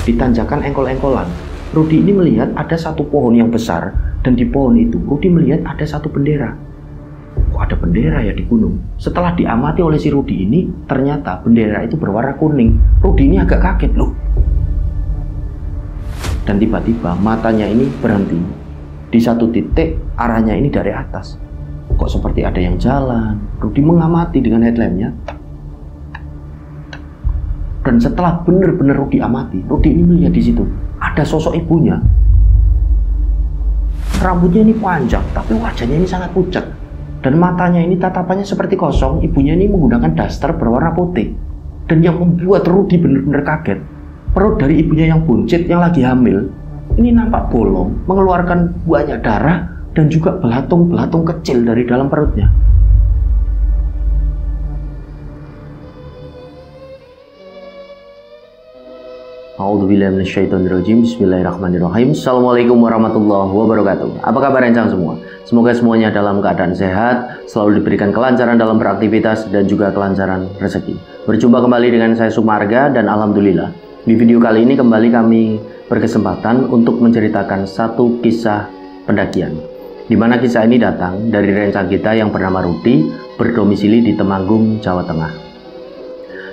di tanjakan engkol-engkolan. Rudi ini melihat ada satu pohon yang besar, dan di pohon itu Rudi melihat ada satu bendera. Kok ada bendera ya di gunung? Setelah diamati oleh si Rudi ini, ternyata bendera itu berwarna kuning. Rudi ini agak kaget loh. Dan tiba-tiba matanya ini berhenti. Di satu titik arahnya ini dari atas. Kok seperti ada yang jalan. Rudi mengamati dengan headlampnya. Dan setelah benar-benar Rudi amati, Rudi ini melihat di situ ada sosok ibunya. Rambutnya ini panjang, tapi wajahnya ini sangat pucat. Dan matanya ini tatapannya seperti kosong. Ibunya ini menggunakan daster berwarna putih. Dan yang membuat Rudi benar-benar kaget, perut dari ibunya yang buncit, yang lagi hamil, ini nampak bolong, mengeluarkan banyak darah dan juga belatung-belatung kecil dari dalam perutnya. A'udzubillahi minasyaitonirrajim. Bismillahirrahmanirrahim. Assalamualaikum warahmatullahi wabarakatuh. Apa kabar rencang semua? Semoga semuanya dalam keadaan sehat, selalu diberikan kelancaran dalam beraktivitas dan juga kelancaran rezeki. Berjumpa kembali dengan saya Sumarga, dan alhamdulillah di video kali ini kembali kami berkesempatan untuk menceritakan satu kisah pendakian, di mana kisah ini datang dari rencang kita yang bernama Rudi, berdomisili di Temanggung, Jawa Tengah.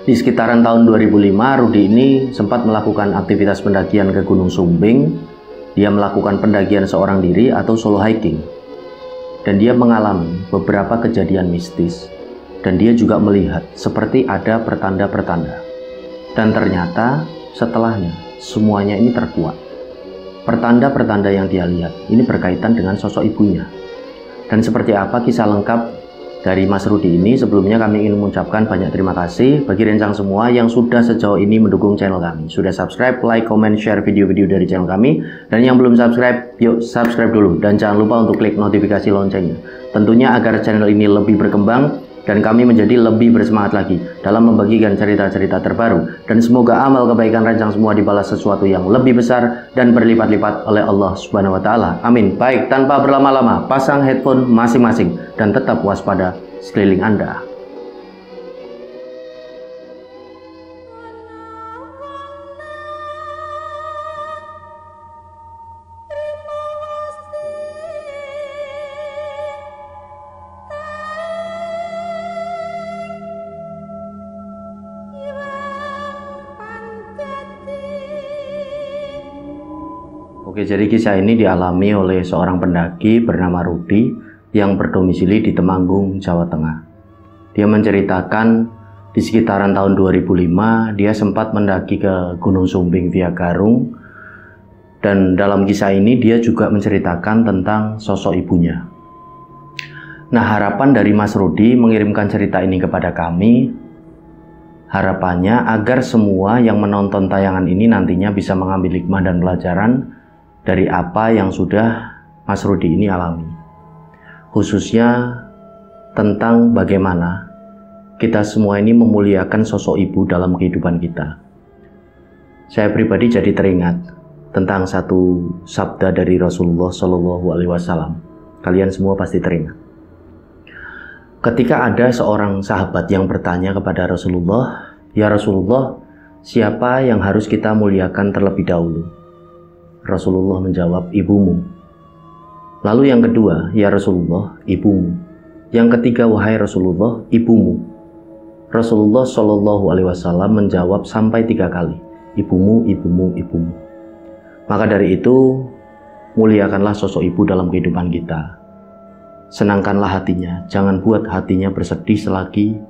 Di sekitaran tahun 2005, Rudi ini sempat melakukan aktivitas pendakian ke Gunung Sumbing. Dia melakukan pendakian seorang diri atau solo hiking. Dan dia mengalami beberapa kejadian mistis. Dan dia juga melihat seperti ada pertanda-pertanda. Dan ternyata setelahnya semuanya ini terkuat. Pertanda-pertanda yang dia lihat ini berkaitan dengan sosok ibunya. Dan seperti apa kisah lengkap dari Mas Rudi ini, sebelumnya kami ingin mengucapkan banyak terima kasih bagi rencang semua yang sudah sejauh ini mendukung channel kami. Sudah subscribe, like, comment, share video-video dari channel kami. Dan yang belum subscribe, yuk subscribe dulu. Dan jangan lupa untuk klik notifikasi loncengnya. Tentunya agar channel ini lebih berkembang dan kami menjadi lebih bersemangat lagi dalam membagikan cerita-cerita terbaru. Dan semoga amal kebaikan rencang semua dibalas sesuatu yang lebih besar dan berlipat-lipat oleh Allah Subhanahu wa Ta'ala. Amin. Baik, tanpa berlama-lama, pasang headphone masing-masing dan tetap waspada sekeliling Anda. Oke, jadi kisah ini dialami oleh seorang pendaki bernama Rudi yang berdomisili di Temanggung, Jawa Tengah. Dia menceritakan di sekitaran tahun 2005 dia sempat mendaki ke Gunung Sumbing via Garung. Dan dalam kisah ini dia juga menceritakan tentang sosok ibunya. Nah, harapan dari Mas Rudi mengirimkan cerita ini kepada kami, harapannya agar semua yang menonton tayangan ini nantinya bisa mengambil hikmah dan pelajaran dari apa yang sudah Mas Rudi ini alami. Khususnya tentang bagaimana kita semua ini memuliakan sosok ibu dalam kehidupan kita. Saya pribadi jadi teringat tentang satu sabda dari Rasulullah SAW. Kalian semua pasti teringat. Ketika ada seorang sahabat yang bertanya kepada Rasulullah, "Ya Rasulullah, siapa yang harus kita muliakan terlebih dahulu?" Rasulullah menjawab, "Ibumu." Lalu yang kedua, "Ya Rasulullah, ibumu." Yang ketiga, "Wahai Rasulullah, ibumu." Rasulullah SAW menjawab sampai 3 kali, "Ibumu, ibumu, ibumu." Maka dari itu, muliakanlah sosok ibu dalam kehidupan kita. Senangkanlah hatinya, jangan buat hatinya bersedih selagi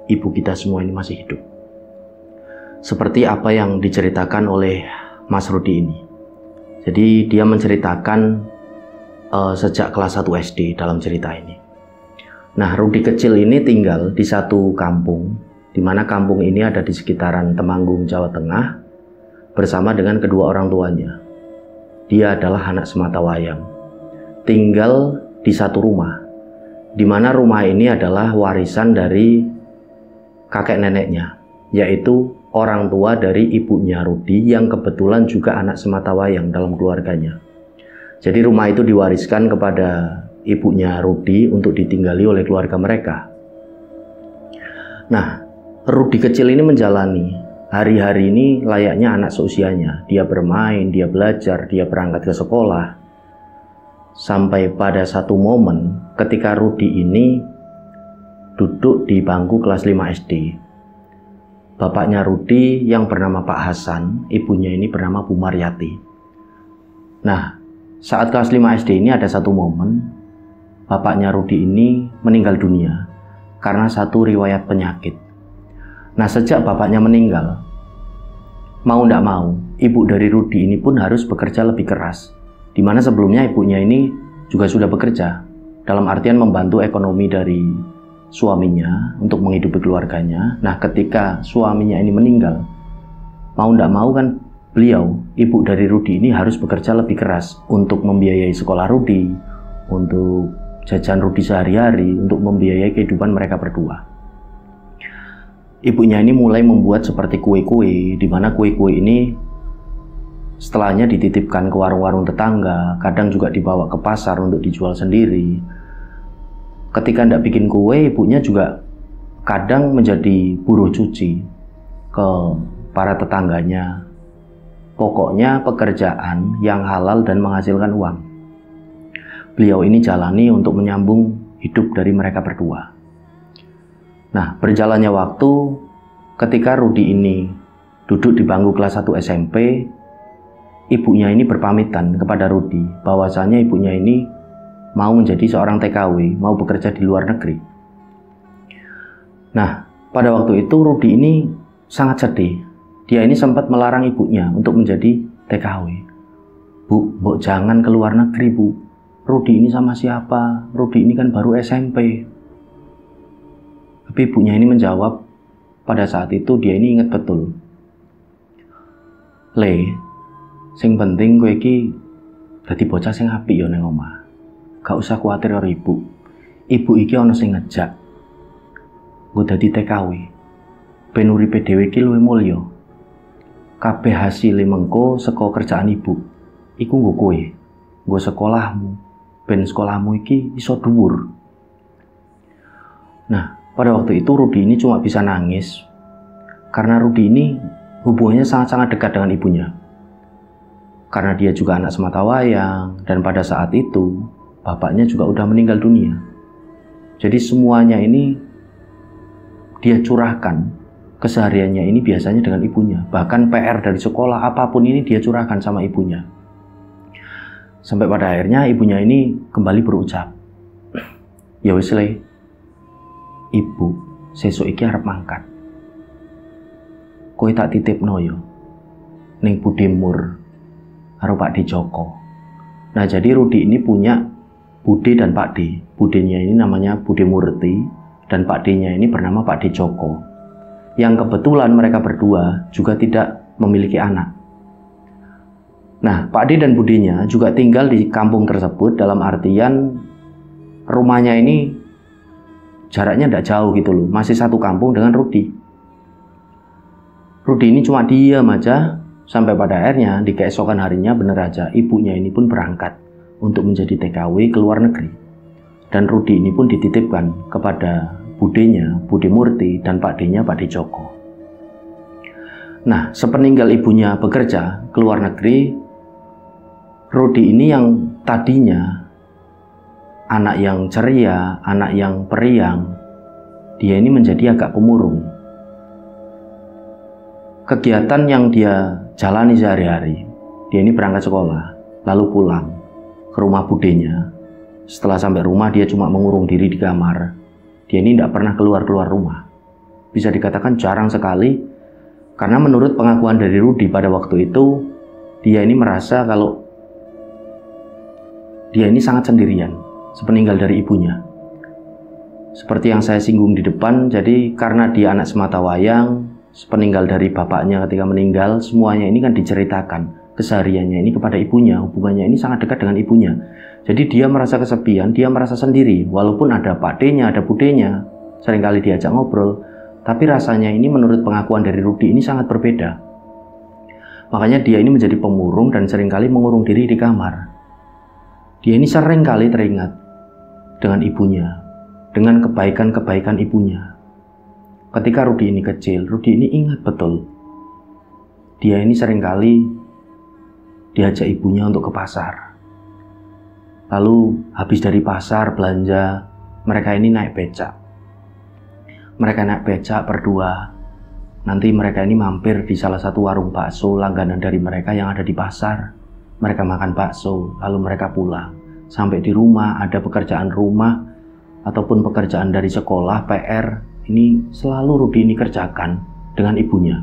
ibu kita semua ini masih hidup. Seperti apa yang diceritakan oleh Mas Rudi ini. Jadi dia menceritakan sejak kelas 1 SD dalam cerita ini. Nah, Rudi kecil ini tinggal di satu kampung, di mana kampung ini ada di sekitaran Temanggung, Jawa Tengah, bersama dengan kedua orang tuanya. Dia adalah anak sematawayang, tinggal di satu rumah, di mana rumah ini adalah warisan dari kakek neneknya, yaitu orang tua dari ibunya Rudi yang kebetulan juga anak sematawayang dalam keluarganya. Jadi rumah itu diwariskan kepada ibunya Rudi untuk ditinggali oleh keluarga mereka. Nah, Rudi kecil ini menjalani hari-hari ini layaknya anak seusianya. Dia bermain, dia belajar, dia berangkat ke sekolah. Sampai pada satu momen ketika Rudi ini duduk di bangku kelas 5 SD. Bapaknya Rudi yang bernama Pak Hasan, ibunya ini bernama Bu Maryati. Nah, saat kelas 5 SD ini ada satu momen bapaknya Rudi ini meninggal dunia karena satu riwayat penyakit. Nah, sejak bapaknya meninggal, mau tidak mau, ibu dari Rudi ini pun harus bekerja lebih keras. Di mana sebelumnya ibunya ini juga sudah bekerja, dalam artian membantu ekonomi dari suaminya untuk menghidupi keluarganya. Nah, ketika suaminya ini meninggal, mau tidak mau kan beliau, ibu dari Rudi ini harus bekerja lebih keras untuk membiayai sekolah Rudi, untuk jajan Rudi sehari-hari, untuk membiayai kehidupan mereka berdua. Ibunya ini mulai membuat seperti kue-kue, di mana kue-kue ini setelahnya dititipkan ke warung-warung tetangga, kadang juga dibawa ke pasar untuk dijual sendiri. Ketika tidak bikin kue, ibunya juga kadang menjadi buruh cuci ke para tetangganya. Pokoknya pekerjaan yang halal dan menghasilkan uang. Beliau ini jalani untuk menyambung hidup dari mereka berdua. Nah, berjalannya waktu, ketika Rudi ini duduk di bangku kelas 1 SMP, ibunya ini berpamitan kepada Rudi bahwasanya ibunya ini mau menjadi seorang TKW, mau bekerja di luar negeri. Nah, pada waktu itu Rudi ini sangat sedih. Dia ini sempat melarang ibunya untuk menjadi TKW. Bu, mbok jangan ke luar negeri, Bu. Rudi ini sama siapa? Rudi ini kan baru SMP. Tapi ibunya ini menjawab, pada saat itu dia ini ingat betul. Le, sing penting kowe iki dadi bocah sing apik ya ning omah. Gak usah kuwatir karo ibu. Ibu iki ana sing ngejak. Nggo dadi TKW. Ben uripe dhewe iki luwih mulya. Kabeh hasile mengko saka kerjaan ibu. Iku nggo kowe, nggo sekolahmu. Ben sekolahmu iki iso dhuwur. Nah, pada waktu itu Rudi ini cuma bisa nangis karena Rudi ini hubungannya sangat-sangat dekat dengan ibunya. Karena dia juga anak sematawayang dan pada saat itu bapaknya juga udah meninggal dunia. Jadi semuanya ini dia curahkan, kesehariannya ini biasanya dengan ibunya. Bahkan PR dari sekolah apapun ini dia curahkan sama ibunya. Sampai pada akhirnya ibunya ini kembali berucap, ya wis le, Ibu, sesuk iki arep mangkat. Kowe tak titipno yo ning Bude Mur karo Pak D Joko. Nah, jadi Rudi ini punya Bude dan Pak D. Budenya ini namanya Bude Murti dan Pak D-nya ini bernama Pak D Joko. Yang kebetulan mereka berdua juga tidak memiliki anak. Nah, Pak D dan Budenya juga tinggal di kampung tersebut, dalam artian rumahnya ini jaraknya tidak jauh gitu loh, masih satu kampung dengan Rudi. Rudi ini cuma diam aja sampai pada akhirnya di keesokan harinya bener aja ibunya ini pun berangkat untuk menjadi TKW ke luar negeri. Dan Rudi ini pun dititipkan kepada budenya, Bude Murti, dan Pak D-nya Pak D Joko. Nah, sepeninggal ibunya bekerja ke luar negeri, Rudi ini yang tadinya anak yang ceria, anak yang periang, dia ini menjadi agak pemurung. Kegiatan yang dia jalani sehari-hari, dia ini berangkat sekolah, lalu pulang ke rumah budenya. Setelah sampai rumah, dia cuma mengurung diri di kamar. Dia ini tidak pernah keluar-keluar rumah. Bisa dikatakan jarang sekali, karena menurut pengakuan dari Rudi pada waktu itu, dia ini merasa kalau dia ini sangat sendirian sepeninggal dari ibunya. Seperti yang saya singgung di depan, jadi karena dia anak sematawayang, sepeninggal dari bapaknya ketika meninggal, semuanya ini kan diceritakan kesehariannya ini kepada ibunya. Hubungannya ini sangat dekat dengan ibunya. Jadi dia merasa kesepian, dia merasa sendiri. Walaupun ada Pak D-nya, ada budenya, seringkali diajak ngobrol, tapi rasanya ini menurut pengakuan dari Rudi ini sangat berbeda. Makanya dia ini menjadi pemurung dan seringkali mengurung diri di kamar. Dia ini seringkali teringat dengan ibunya, dengan kebaikan-kebaikan ibunya. Ketika Rudi ini kecil, Rudi ini ingat betul dia ini seringkali diajak ibunya untuk ke pasar. Lalu habis dari pasar belanja, mereka ini naik becak. Mereka naik becak berdua. Nanti mereka ini mampir di salah satu warung bakso langganan dari mereka yang ada di pasar. Mereka makan bakso, lalu mereka pulang. Sampai di rumah ada pekerjaan rumah ataupun pekerjaan dari sekolah, PR. Ini selalu Rudi ini kerjakan dengan ibunya.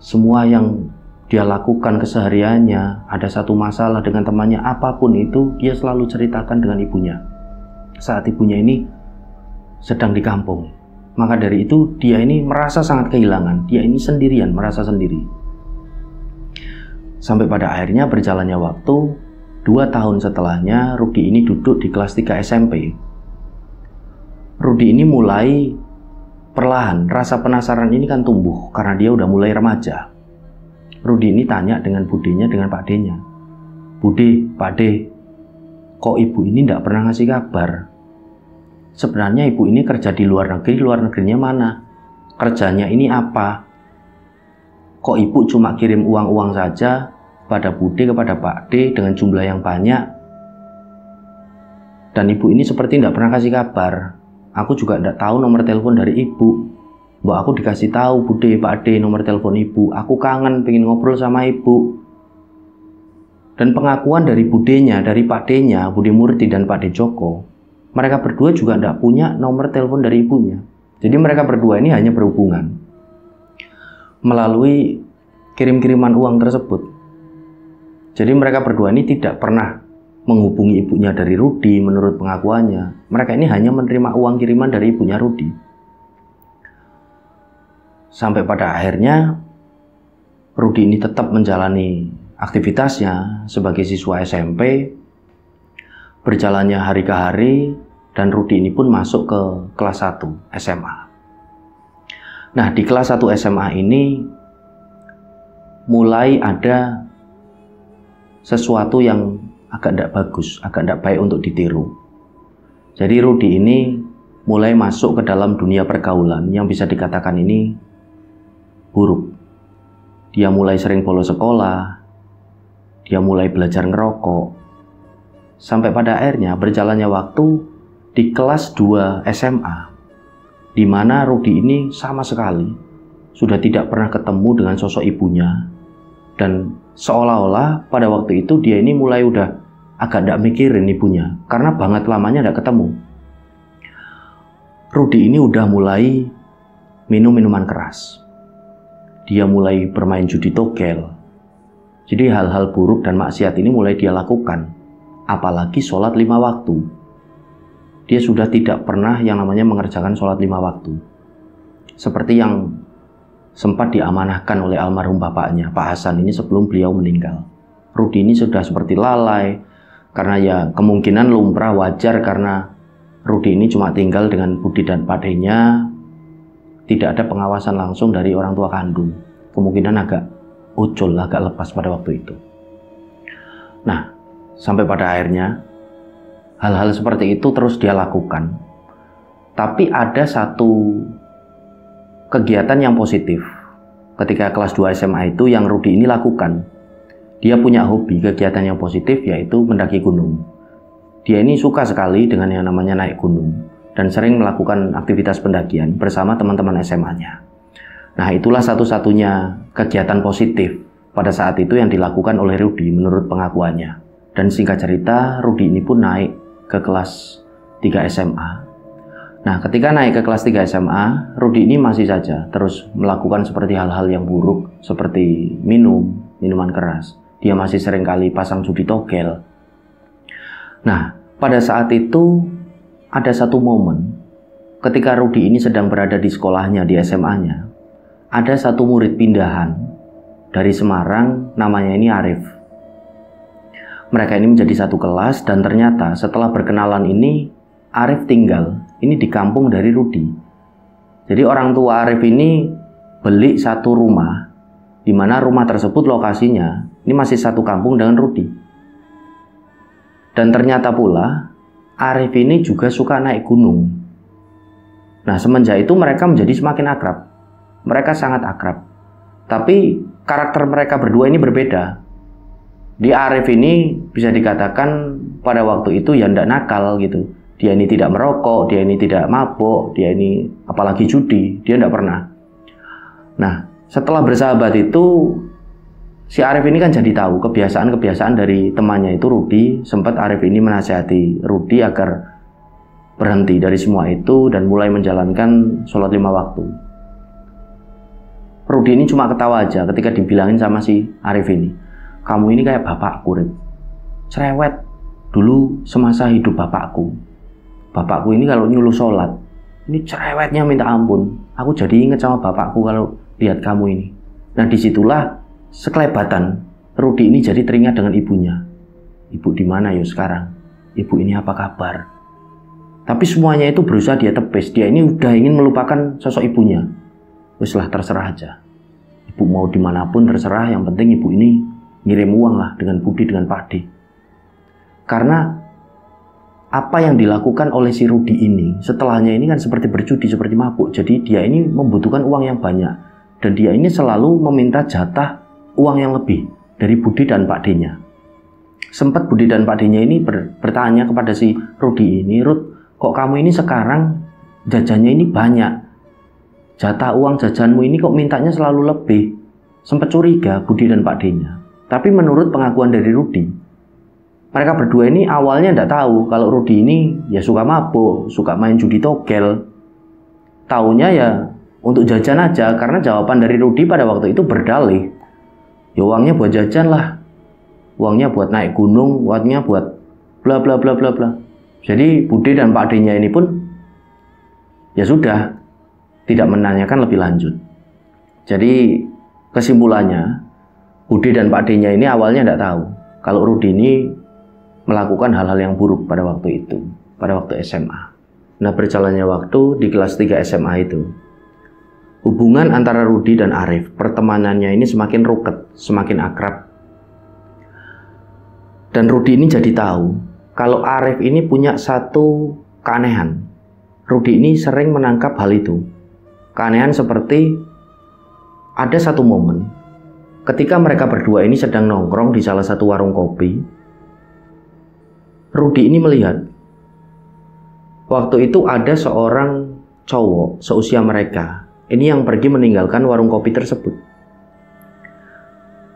Semua yang dia lakukan kesehariannya, ada satu masalah dengan temannya, apapun itu, dia selalu ceritakan dengan ibunya. Saat ibunya ini sedang di kampung. Maka dari itu, dia ini merasa sangat kehilangan. Dia ini sendirian, merasa sendiri. Sampai pada akhirnya berjalannya waktu, 2 tahun setelahnya, Rudi ini duduk di kelas 3 SMP. Rudi ini mulai perlahan, rasa penasaran ini kan tumbuh, karena dia udah mulai remaja. Rudi ini tanya dengan budenya, dengan Pak D-nya. Bude, Pak D, kok ibu ini tidak pernah ngasih kabar? Sebenarnya ibu ini kerja di luar negerinya mana? Kerjanya ini apa? Kok ibu cuma kirim uang-uang saja pada Bude, kepada Pak D dengan jumlah yang banyak? Dan ibu ini seperti tidak pernah kasih kabar. Aku juga tidak tahu nomor telepon dari ibu. Mbak aku dikasih tahu Bude, Pak D nomor telepon ibu. Aku kangen, pengen ngobrol sama ibu. Dan pengakuan dari Budenya, dari Pak D-nya, Bude Murti dan Pak D Joko, mereka berdua juga tidak punya nomor telepon dari ibunya. Jadi mereka berdua ini hanya berhubungan melalui kirim-kiriman uang tersebut. Jadi mereka berdua ini tidak pernah menghubungi ibunya dari Rudi menurut pengakuannya. Mereka ini hanya menerima uang kiriman dari ibunya Rudi. Sampai pada akhirnya Rudi ini tetap menjalani aktivitasnya sebagai siswa SMP. Berjalannya hari ke hari dan Rudi ini pun masuk ke kelas 1 SMA. Nah, di kelas 1 SMA ini mulai ada sesuatu yang agak tidak bagus, agak tidak baik untuk ditiru. Jadi Rudi ini mulai masuk ke dalam dunia pergaulan yang bisa dikatakan ini buruk. Dia mulai sering bolos sekolah, dia mulai belajar ngerokok. Sampai pada akhirnya berjalannya waktu di kelas 2 SMA, di mana Rudi ini sama sekali sudah tidak pernah ketemu dengan sosok ibunya. Dan seolah-olah pada waktu itu dia ini mulai udah agak tidak mikirin ibunya, karena banget lamanya tidak ketemu. Rudi ini udah mulai minum minuman keras. Dia mulai bermain judi togel. Jadi hal-hal buruk dan maksiat ini mulai dia lakukan. Apalagi sholat 5 waktu. Dia sudah tidak pernah yang namanya mengerjakan sholat 5 waktu. Seperti yang sempat diamanahkan oleh almarhum bapaknya, Pak Hasan ini sebelum beliau meninggal. Rudi ini sudah seperti lalai. Karena ya kemungkinan lumrah, wajar, karena Rudi ini cuma tinggal dengan Budi dan Pak D-nya. Tidak ada pengawasan langsung dari orang tua kandung. Kemungkinan agak ucul, agak lepas pada waktu itu. Nah, sampai pada akhirnya hal-hal seperti itu terus dia lakukan. Tapi ada satu kegiatan yang positif ketika kelas 2 SMA itu yang Rudi ini lakukan. Dia punya hobi, kegiatan yang positif, yaitu mendaki gunung. Dia ini suka sekali dengan yang namanya naik gunung dan sering melakukan aktivitas pendakian bersama teman-teman SMA-nya. Nah, itulah satu-satunya kegiatan positif pada saat itu yang dilakukan oleh Rudi menurut pengakuannya. Dan singkat cerita, Rudi ini pun naik ke kelas 3 SMA. Nah, ketika naik ke kelas 3 SMA, Rudi ini masih saja terus melakukan seperti hal-hal yang buruk, seperti minuman keras. Dia masih sering kali pasang judi togel. Nah, pada saat itu ada satu momen ketika Rudi ini sedang berada di sekolahnya, di SMA-nya. Ada satu murid pindahan dari Semarang, namanya ini Arif. Mereka ini menjadi satu kelas dan ternyata setelah berkenalan ini, Arif tinggal ini di kampung dari Rudi. Jadi orang tua Arif ini beli satu rumah, di mana rumah tersebut lokasinya ini masih satu kampung dengan Rudi. Dan ternyata pula Arif ini juga suka naik gunung. Nah, semenjak itu mereka menjadi semakin akrab. Mereka sangat akrab. Tapi karakter mereka berdua ini berbeda. Di Arif ini bisa dikatakan pada waktu itu ya ndak nakal gitu. Dia ini tidak merokok, dia ini tidak mabuk, dia ini apalagi judi, dia ndak pernah. Nah, setelah bersahabat itu, si Arif ini kan jadi tahu kebiasaan-kebiasaan dari temannya itu Rudi. Sempat Arif ini menasihati Rudi agar berhenti dari semua itu dan mulai menjalankan sholat 5 waktu. Rudi ini cuma ketawa aja ketika dibilangin sama si Arif ini, kamu ini kayak bapakku, Rip. Cerewet dulu semasa hidup bapakku. Bapakku ini kalau nyuruh sholat, ini cerewetnya minta ampun. Aku jadi inget sama bapakku kalau lihat kamu ini. Nah, disitulah sekelebatan Rudi ini jadi teringat dengan ibunya. Ibu di mana yo sekarang? Ibu ini apa kabar? Tapi semuanya itu berusaha dia tepis. Dia ini udah ingin melupakan sosok ibunya. Weslah, terserah aja. Ibu mau dimanapun terserah. Yang penting ibu ini ngirim uang lah dengan Budi, dengan Pak D. Karena apa yang dilakukan oleh si Rudi ini setelahnya ini kan seperti berjudi, seperti mabuk. Jadi dia ini membutuhkan uang yang banyak. Dan dia ini selalu meminta jatah uang yang lebih dari Budi dan Pak D-nya. Sempat Budi dan Pak D-nya ini bertanya kepada si Rudi ini, Rud, kok kamu ini sekarang jajannya ini banyak, jatah uang jajanmu ini kok mintanya selalu lebih. Sempat curiga Budi dan Pak D-nya. Tapi menurut pengakuan dari Rudi, mereka berdua ini awalnya tidak tahu kalau Rudi ini ya suka mabuk, suka main judi togel. Taunya ya untuk jajan aja, karena jawaban dari Rudi pada waktu itu berdalih, ya uangnya buat jajan lah, uangnya buat naik gunung, uangnya buat bla bla bla bla bla. Jadi Budi dan Pak D-nya ini pun ya sudah tidak menanyakan lebih lanjut. Jadi kesimpulannya, Budi dan Pak D-nya ini awalnya tidak tahu kalau Rudi ini melakukan hal-hal yang buruk pada waktu itu, pada waktu SMA. Nah, berjalannya waktu di kelas 3 SMA itu, hubungan antara Rudi dan Arif, pertemanannya ini semakin ruket, semakin akrab. Dan Rudi ini jadi tahu kalau Arif ini punya satu keanehan. Rudi ini sering menangkap hal itu. Keanehan seperti ada satu momen ketika mereka berdua ini sedang nongkrong di salah satu warung kopi. Rudi ini melihat waktu itu ada seorang cowok seusia mereka ini yang pergi meninggalkan warung kopi tersebut.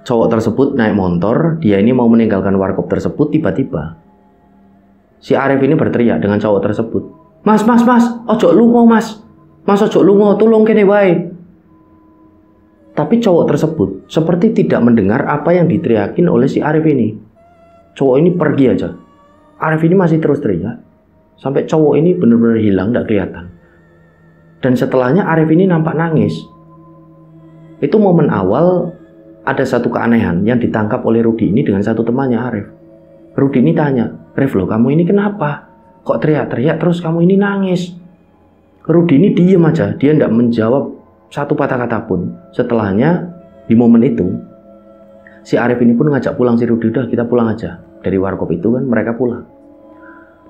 Cowok tersebut naik motor, dia ini mau meninggalkan warkop tersebut. Tiba-tiba si Arif ini berteriak dengan cowok tersebut, Mas, ojo lungo mas, ojo lungo, tolong kene wae. Tapi cowok tersebut seperti tidak mendengar apa yang diteriakin oleh si Arif ini. Cowok ini pergi aja. Arif ini masih terus teriak sampai cowok ini benar-benar hilang, tidak kelihatan. Dan setelahnya Arif ini nampak nangis. Itu momen awal ada satu keanehan yang ditangkap oleh Rudi ini dengan satu temannya Arif. Rudi ini tanya, Rif, loh kamu ini kenapa? Kok teriak-teriak terus kamu ini nangis? Rudi ini diem aja, dia tidak menjawab satu patah kata pun. Setelahnya di momen itu si Arif ini pun ngajak pulang si Rudi, udah kita pulang aja. Dari warkop itu kan mereka pulang.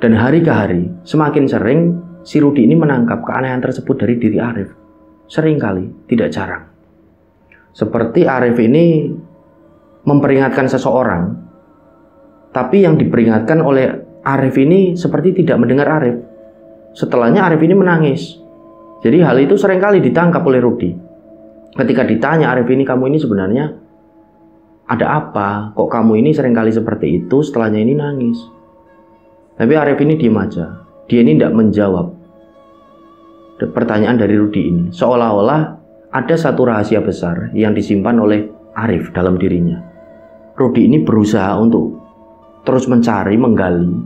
Dan hari ke hari semakin sering si Rudi ini menangkap keanehan tersebut dari diri Arif. Sering kali, tidak jarang. Seperti Arif ini memperingatkan seseorang, tapi yang diperingatkan oleh Arif ini seperti tidak mendengar Arif. Setelahnya Arif ini menangis. Jadi hal itu seringkali ditangkap oleh Rudi. Ketika ditanya Arif ini, kamu ini sebenarnya ada apa? Kok kamu ini seringkali seperti itu? Setelahnya ini nangis. Tapi Arif ini diam aja. Dia ini tidak menjawab pertanyaan dari Rudi ini. Seolah-olah ada satu rahasia besar yang disimpan oleh Arif dalam dirinya. Rudi ini berusaha untuk terus mencari, menggali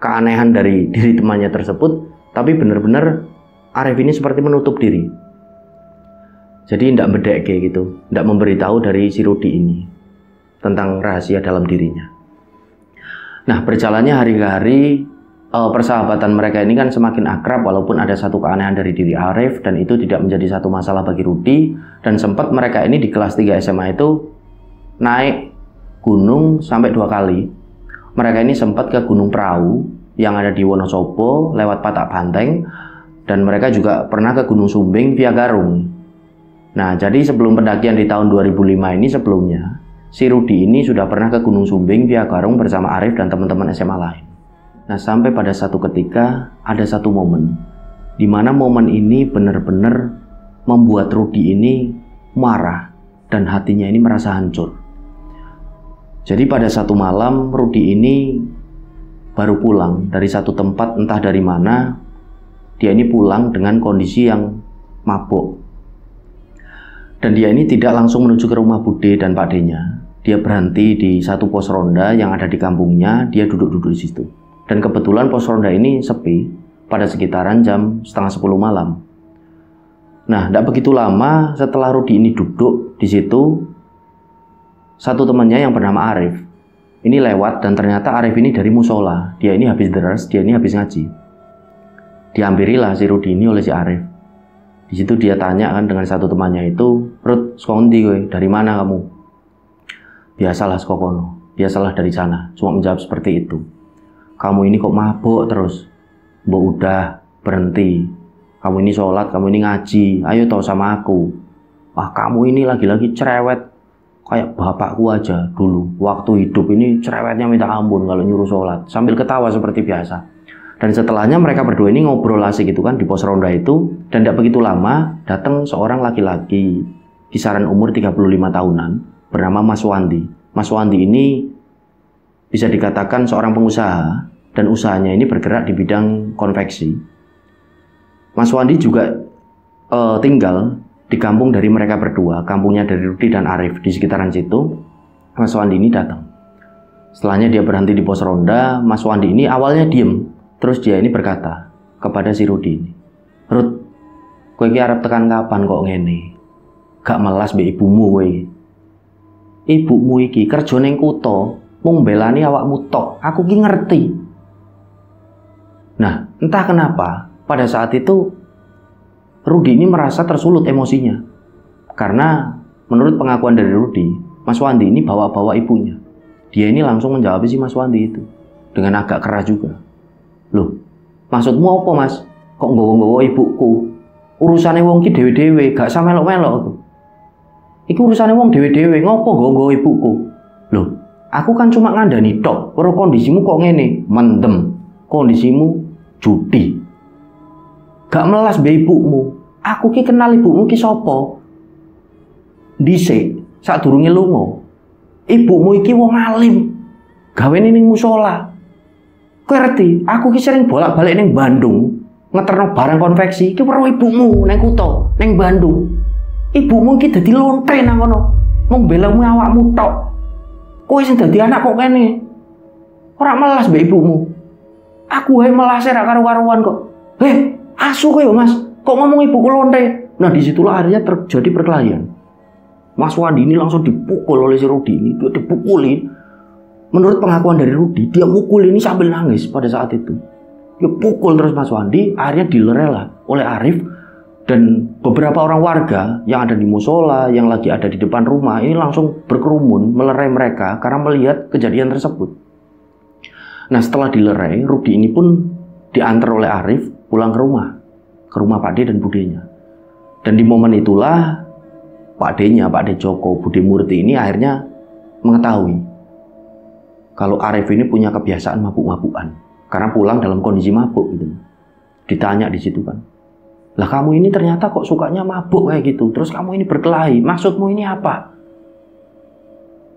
keanehan dari diri temannya tersebut. Tapi benar-benar Arif ini seperti menutup diri. Jadi tidak mendeke gitu, tidak memberitahu dari si Rudi ini tentang rahasia dalam dirinya. Nah, berjalannya hari ke hari, persahabatan mereka ini kan semakin akrab walaupun ada satu keanehan dari diri Arif, dan itu tidak menjadi satu masalah bagi Rudi. Dan sempat mereka ini di kelas 3 SMA itu naik gunung sampai 2 kali. Mereka ini sempat ke Gunung Perahu yang ada di Wonosobo lewat Patak Banteng, dan mereka juga pernah ke Gunung Sumbing via Garung. Nah, jadi sebelum pendakian di tahun 2005 ini sebelumnya, si Rudi ini sudah pernah ke Gunung Sumbing via Garung bersama Arif dan teman-teman SMA lain. Nah, sampai pada satu ketika ada satu momen, di mana momen ini benar-benar membuat Rudi ini marah dan hatinya ini merasa hancur. Jadi pada satu malam Rudi ini baru pulang dari satu tempat entah dari mana. Dia ini pulang dengan kondisi yang mabuk. Dan dia ini tidak langsung menuju ke rumah Bude dan Pak D-nya. Dia berhenti di satu pos ronda yang ada di kampungnya. Dia duduk-duduk di situ. Dan kebetulan pos ronda ini sepi pada sekitaran jam 9:30 malam. Nah, tidak begitu lama setelah Rudi ini duduk di situ, satu temannya yang bernama Arif ini lewat, dan ternyata Arif ini dari musola. Dia ini habis deres, dia ini habis ngaji. Dihampirilah si Rudi ini oleh si Arif. Di situ dia tanya kan dengan satu temannya itu, "Rud, skondi gue, dari mana kamu?" "Biasalah skokono, biasalah dari sana." Cuma menjawab seperti itu. "Kamu ini kok mabuk terus? Mbok udah, berhenti. Kamu ini sholat, kamu ini ngaji, ayo tau sama aku. Wah, kamu ini lagi-lagi cerewet kayak bapakku aja dulu. Waktu hidup ini cerewetnya minta ampun kalau nyuruh sholat." Sambil ketawa seperti biasa. Dan setelahnya mereka berdua ini ngobrol asik gitu kan di pos ronda itu. Dan tidak begitu lama datang seorang laki-laki kisaran umur 35 tahunan bernama Mas Wandi. Mas Wandi ini bisa dikatakan seorang pengusaha dan usahanya ini bergerak di bidang konveksi. Mas Wandi juga tinggal di kampung dari mereka berdua, kampungnya dari Rudi dan Arif di sekitaran situ. Mas Wandi ini datang. Setelahnya dia berhenti di pos ronda. Mas Wandi ini awalnya diem. Terus dia ini berkata kepada si Rudi ini, "Rud, kowe iki arep tekan kapan kok ngene? Gak melas mbek ibumu kowe. Ibumu iki kerja ning kutha, mung mbelani awakmu tok. Aku ki ngerti." Nah, entah kenapa pada saat itu Rudi ini merasa tersulut emosinya. Karena menurut pengakuan dari Rudi, Mas Wandi ini bawa-bawa ibunya. Dia ini langsung menjawab si Mas Wandi itu dengan agak keras juga. "Loh, maksudmu apa, Mas? Kok nggawa-nggawa ibuku? Urusane wong ki dhewe-dhewe, gak sampe melok-melok aku. Iki urusane wong dhewe-dhewe, ngopo nggawa ibuku?" "Loh, aku kan cuma ngandani tok, ora kondisimu kok ngene." "Mendem, kondisimu judi. Gak melas mbek ibumu. Aku ki kenal ibumu ki sapa? Dhisik, sadurunge lunga. Ibumu iki wong alim. Gawene ning musala. Kowe ngerti, aku ki sering bolak-balik ning Bandung, ngeterno barang konveksi, ki weruh ibumu ning kutha, ning Bandung. Ibumu ki dadi lonte nang kono. Mung belamu awakmu tok. Kowe sing dadi anak kok kene. Ora melas mbek ibumu. Aku wae melase ra karo-karuan kok. Heh, asu kowe yo, Mas. Kok ngomong ibuku lonte? Nah, disitulah akhirnya terjadi perkelahian. Mas Wandi ini langsung dipukul oleh si Rudi ini. Dia dipukulin. Menurut pengakuan dari Rudi, dia mukul ini sambil nangis pada saat itu. Dia pukul terus Mas Wandi, akhirnya dilerai lah oleh Arif dan beberapa orang warga yang ada di musola, yang lagi ada di depan rumah, ini langsung berkerumun melerai mereka karena melihat kejadian tersebut. Nah, setelah dilerai, Rudi ini pun diantar oleh Arif pulang ke rumah Pak D dan Budenya. Dan di momen itulah Pak D-nya, Pak D Joko, Bude Murti ini akhirnya mengetahui kalau Arif ini punya kebiasaan mabuk-mabukan karena pulang dalam kondisi mabuk gitu. Ditanya di situ kan, "Lah kamu ini ternyata kok sukanya mabuk kayak gitu, terus kamu ini berkelahi, maksudmu ini apa?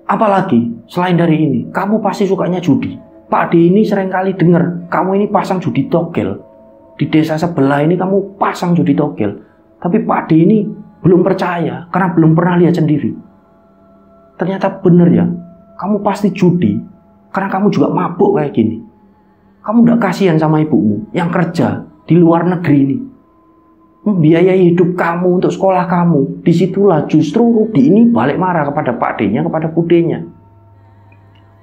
Apalagi selain dari ini, kamu pasti sukanya judi. Pak D ini seringkali dengar kamu ini pasang judi togel. Di desa sebelah ini kamu pasang judi togel. Tapi Pak D ini belum percaya karena belum pernah lihat sendiri. Ternyata benar ya, kamu pasti judi. Karena kamu juga mabuk kayak gini. Kamu gak kasihan sama ibumu yang kerja di luar negeri ini. Membiayai hidup kamu untuk sekolah kamu. Disitulah justru Rudi ini balik marah kepada Pak D-nya, kepada Budenya.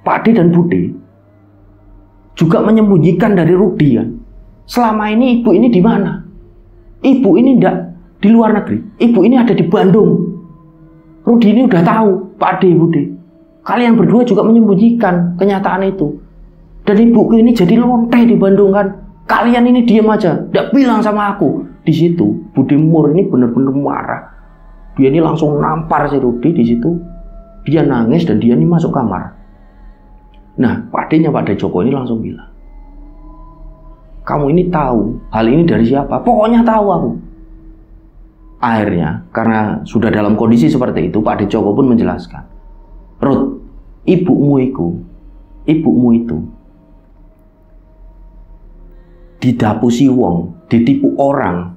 Pak D dan Bude juga menyembunyikan dari Rudi kan. Selama ini ibu ini di mana? Ibu ini tidak di luar negeri. Ibu ini ada di Bandung. Rudi ini udah tahu, Pak D, Bude. Kalian berdua juga menyembunyikan kenyataan itu. Dan ibuku ini jadi lonte di Bandung kan. Kalian ini diam aja, tidak bilang sama aku. Di situ Bude Mur ini benar-benar marah. Dia ini langsung nampar si Rudi di situ. Dia nangis dan dia ini masuk kamar. Nah, Pak De Joko ini langsung bilang, kamu ini tahu hal ini dari siapa? Pokoknya tahu aku. Akhirnya, karena sudah dalam kondisi seperti itu, Pak De Joko pun menjelaskan, Ruth, ibumu itu didapusi wong, ditipu orang.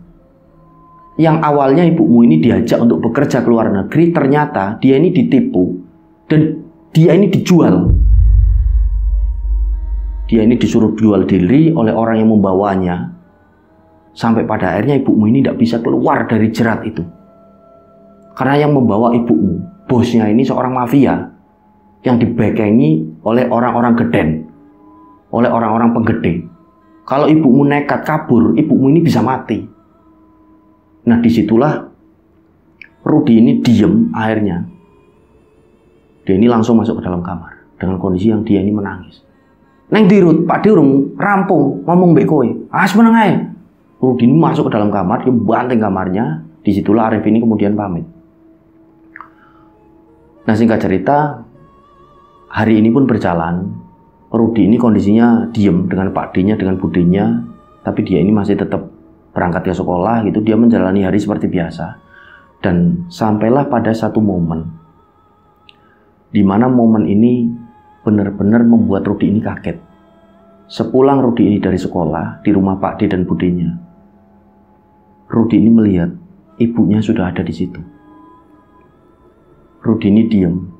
Yang awalnya ibumu ini diajak untuk bekerja ke luar negeri, ternyata dia ini ditipu dan dia ini dijual. Dia ini disuruh jual diri oleh orang yang membawanya, sampai pada akhirnya ibumu ini tidak bisa keluar dari jerat itu. Karena yang membawa ibumu, bosnya ini seorang mafia yang dibekengi oleh orang-orang geden, oleh orang-orang penggede. Kalau ibumu nekat kabur, ibumu ini bisa mati. Nah, disitulah Rudi ini diem akhirnya. Dia ini langsung masuk ke dalam kamar dengan kondisi yang dia ini menangis. Neng dirut, Pak Dirung rampung ngomong mbek kowe. Meneng ae. Rudi ini masuk ke dalam kamar, dia banting kamarnya. Disitulah Arif ini kemudian pamit. Nah, singkat cerita, hari ini pun berjalan. Rudi ini kondisinya diem dengan Pak D-nya, dengan budenya, tapi dia ini masih tetap berangkat ke sekolah gitu. Dia menjalani hari seperti biasa. Dan sampailah pada satu momen, di mana momen ini benar-benar membuat Rudi ini kaget. Sepulang Rudi ini dari sekolah, di rumah Pak D dan budenya, Rudi ini melihat ibunya sudah ada di situ. Rudi ini diam.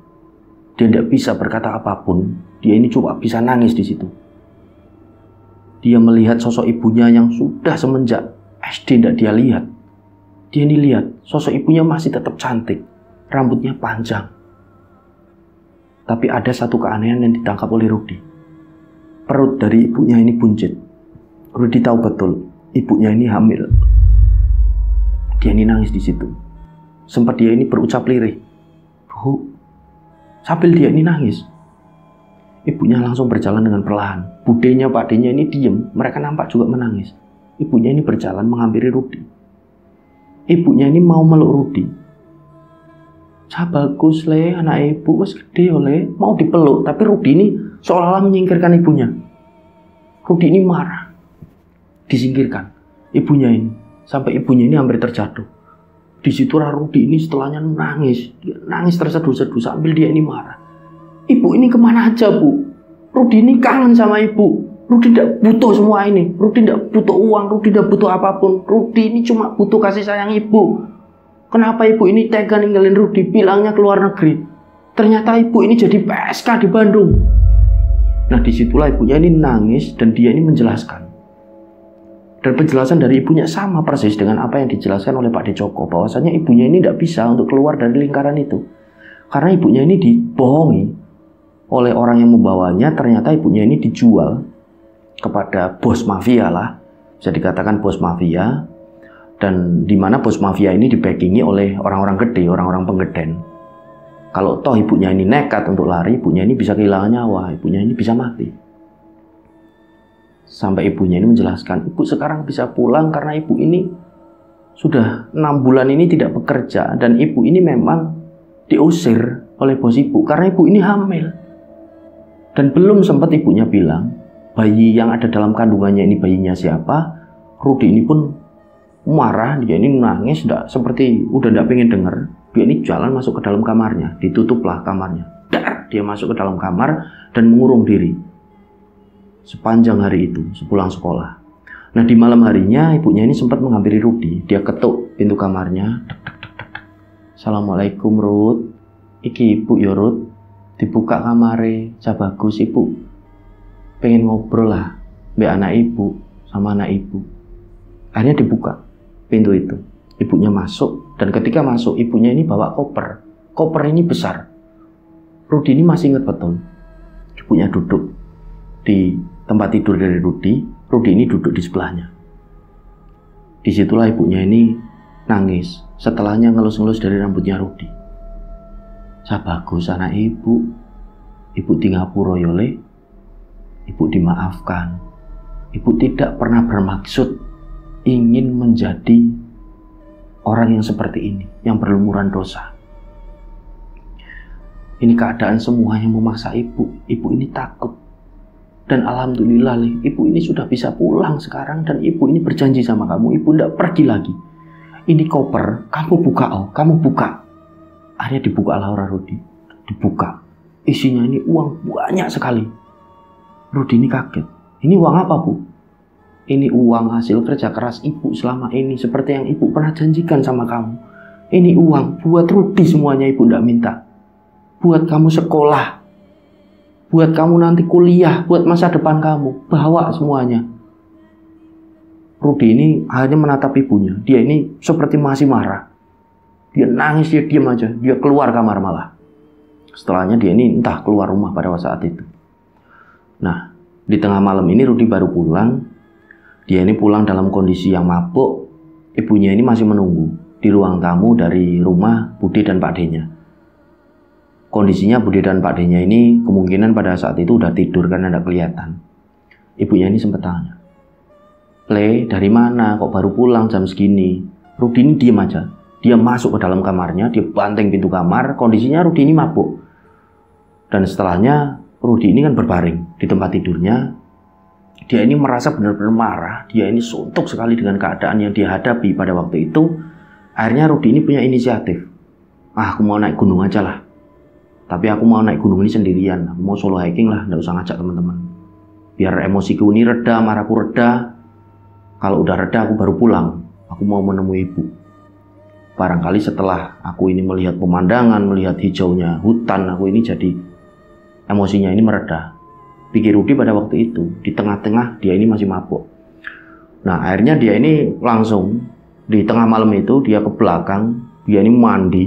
Dia tidak bisa berkata apapun. Dia ini cuma bisa nangis di situ. Dia melihat sosok ibunya yang sudah semenjak SD tidak dia lihat. Dia ini lihat sosok ibunya masih tetap cantik, rambutnya panjang. Tapi ada satu keanehan yang ditangkap oleh Rudi. Perut dari ibunya ini buncit. Rudi tahu betul ibunya ini hamil. Dia ini nangis di situ. Sempat dia ini berucap lirih, Bu. Sambil dia ini nangis, ibunya langsung berjalan dengan perlahan. Budenya, Pak D-nya ini diem. Mereka nampak juga menangis. Ibunya ini berjalan menghampiri Rudi. Ibunya ini mau meluk Rudi. Bagus le, anak ibu wis gede oleh, mau dipeluk. Tapi Rudi ini seolah-olah menyingkirkan ibunya. Rudi ini marah, disingkirkan ibunya ini, sampai ibunya ini hampir terjatuh. Disitulah Rudi ini setelahnya nangis. Dia nangis terseduh-seduh sambil dia ini marah. Ibu ini kemana aja, Bu? Rudi ini kangen sama ibu. Rudi tidak butuh semua ini. Rudi tidak butuh uang. Rudi tidak butuh apapun. Rudi ini cuma butuh kasih sayang ibu. Kenapa ibu ini tega ninggalin Rudi? Bilangnya ke luar negeri. Ternyata ibu ini jadi PSK di Bandung. Nah, disitulah ibunya ini nangis dan dia ini menjelaskan. Dan penjelasan dari ibunya sama persis dengan apa yang dijelaskan oleh Pak De Joko, bahwasanya ibunya ini tidak bisa untuk keluar dari lingkaran itu. Karena ibunya ini dibohongi oleh orang yang membawanya. Ternyata ibunya ini dijual kepada bos mafia lah, bisa dikatakan bos mafia. Dan di mana bos mafia ini dibackingi oleh orang-orang gede, orang-orang penggeden. Kalau toh ibunya ini nekat untuk lari, ibunya ini bisa kehilangan nyawa, ibunya ini bisa mati. Sampai ibunya ini menjelaskan, ibu sekarang bisa pulang karena ibu ini sudah 6 bulan ini tidak bekerja. Dan ibu ini memang diusir oleh bos ibu karena ibu ini hamil. Dan belum sempat ibunya bilang bayi yang ada dalam kandungannya ini bayinya siapa, Rudi ini pun marah. Dia ini nangis, seperti udah tidak pengen dengar. Dia ini jalan masuk ke dalam kamarnya, ditutuplah kamarnya. Dia masuk ke dalam kamar dan mengurung diri sepanjang hari itu sepulang sekolah. Nah, di malam harinya ibunya ini sempat menghampiri Rudi. Dia ketuk pintu kamarnya. Assalamualaikum Ruth. Iki ibu ya Ruth. Dibuka kamare. Bagus ibu. Pengen ngobrol lah mbak anak ibu sama anak ibu. Akhirnya dibuka pintu itu. Ibunya masuk dan ketika masuk ibunya ini bawa koper. Koper ini besar. Rudi ini masih ingat betul. Ibunya duduk di tempat tidur dari Rudi. Rudi ini duduk di sebelahnya. Disitulah ibunya ini nangis. Setelahnya ngelus-ngelus dari rambutnya Rudi. Bagus anak ibu. Ibu di ngapura yole. Ibu dimaafkan. Ibu tidak pernah bermaksud ingin menjadi orang yang seperti ini, yang berlumuran dosa. Ini keadaan semua yang memaksa ibu. Ibu ini takut. Dan alhamdulillah, ibu ini sudah bisa pulang sekarang. Dan ibu ini berjanji sama kamu, ibu tidak pergi lagi. Ini koper, kamu buka, kamu buka. Akhirnya dibuka lah orang Rudi. Dibuka. Isinya ini uang banyak sekali. Rudi ini kaget. Ini uang apa, Bu? Ini uang hasil kerja keras ibu selama ini. Seperti yang ibu pernah janjikan sama kamu. Ini uang buat Rudi semuanya, ibu tidak minta. Buat kamu sekolah, buat kamu nanti kuliah, buat masa depan kamu, bawa semuanya. Rudi ini hanya menatap ibunya. Dia ini seperti masih marah. Dia nangis, dia diam aja. Dia keluar kamar malah. Setelahnya dia ini entah keluar rumah pada saat itu. Nah, di tengah malam ini Rudi baru pulang. Dia ini pulang dalam kondisi yang mabuk. Ibunya ini masih menunggu di ruang tamu dari rumah Budi dan Pak D-nya. Kondisinya Budi dan Pak D-nya ini kemungkinan pada saat itu udah tidur karena tidak kelihatan. Ibunya ini sempat tanya, "Le, dari mana kok baru pulang jam segini?" Rudi ini diam aja. Dia masuk ke dalam kamarnya, dia banting pintu kamar. Kondisinya Rudi ini mabuk. Dan setelahnya Rudi ini kan berbaring di tempat tidurnya. Dia ini merasa benar-benar marah. Dia ini suntuk sekali dengan keadaan yang dia hadapi pada waktu itu. Akhirnya Rudi ini punya inisiatif. Aku mau naik gunung aja lah. Tapi aku mau naik gunung ini sendirian. Aku mau solo hiking lah, nggak usah ngajak teman-teman. Biar emosiku ini reda, marahku reda. Kalau udah reda aku baru pulang. Aku mau menemui ibu. Barangkali setelah aku ini melihat pemandangan, melihat hijaunya hutan, aku ini jadi emosinya ini mereda. Pikir Rudi pada waktu itu. Di tengah-tengah dia ini masih mabuk. Nah akhirnya dia ini langsung di tengah malam itu dia ke belakang. Dia ini mandi.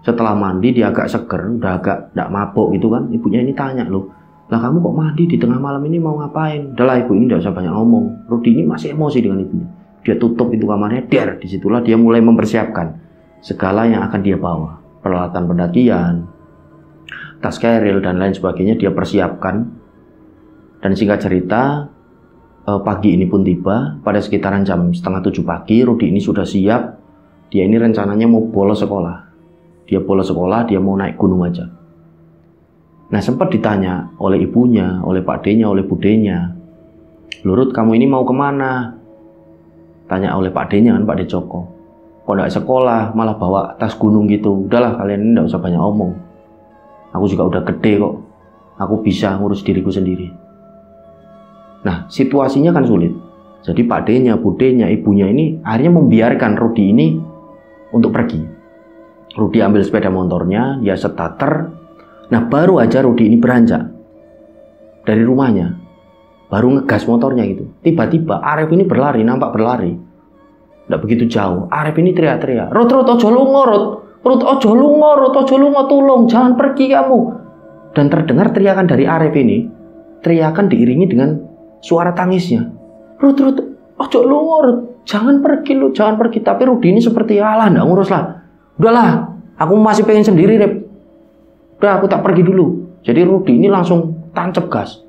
Setelah mandi dia agak seger, udah agak tidak mabuk gitu kan. Ibunya ini tanya, "Loh, lah kamu kok mandi di tengah malam ini mau ngapain?" Udahlah ibu ini tidak usah banyak ngomong. Rudi ini masih emosi dengan ibunya. Dia tutup pintu kamarnya, disitulah dia mulai mempersiapkan segala yang akan dia bawa. Peralatan pendakian, tas keril dan lain sebagainya dia persiapkan. Dan singkat cerita, pagi ini pun tiba. Pada sekitaran jam 6:30 pagi, Rudi ini sudah siap. Dia ini rencananya mau bolos sekolah. Dia bolos sekolah, dia mau naik gunung aja. Nah sempat ditanya oleh ibunya, oleh Pak D-nya, oleh Budenya, "Lurut, kamu ini mau kemana?" Tanya oleh Pak D-nya kan, Pak D Joko. "Kok nggak sekolah, malah bawa tas gunung gitu?" "Udahlah kalian ini nggak usah banyak omong. Aku juga udah gede kok. Aku bisa ngurus diriku sendiri." Nah situasinya kan sulit. Jadi Pak D-nya, Budenya, ibunya ini akhirnya membiarkan Rudi ini untuk pergi. Rudi ambil sepeda motornya, dia starter. Nah baru aja Rudi ini beranjak dari rumahnya, baru ngegas motornya gitu. Tiba-tiba Arif ini berlari, nampak berlari. Tidak begitu jauh. Arif ini teriak-teriak, "Rut, ojo lungo, Rut, ojo lungo, tolong, jangan pergi kamu." Dan terdengar teriakan dari Arif ini, teriakan diiringi dengan suara tangisnya. "Rut, ojo lungo, Rut, jangan pergi lu, jangan pergi." Tapi Rudi ini seperti, "Alah, nggak ngurus lah. Udahlah, aku masih pengen sendiri, Rep. Udah, aku tak pergi dulu." Jadi Rudi ini langsung tancap gas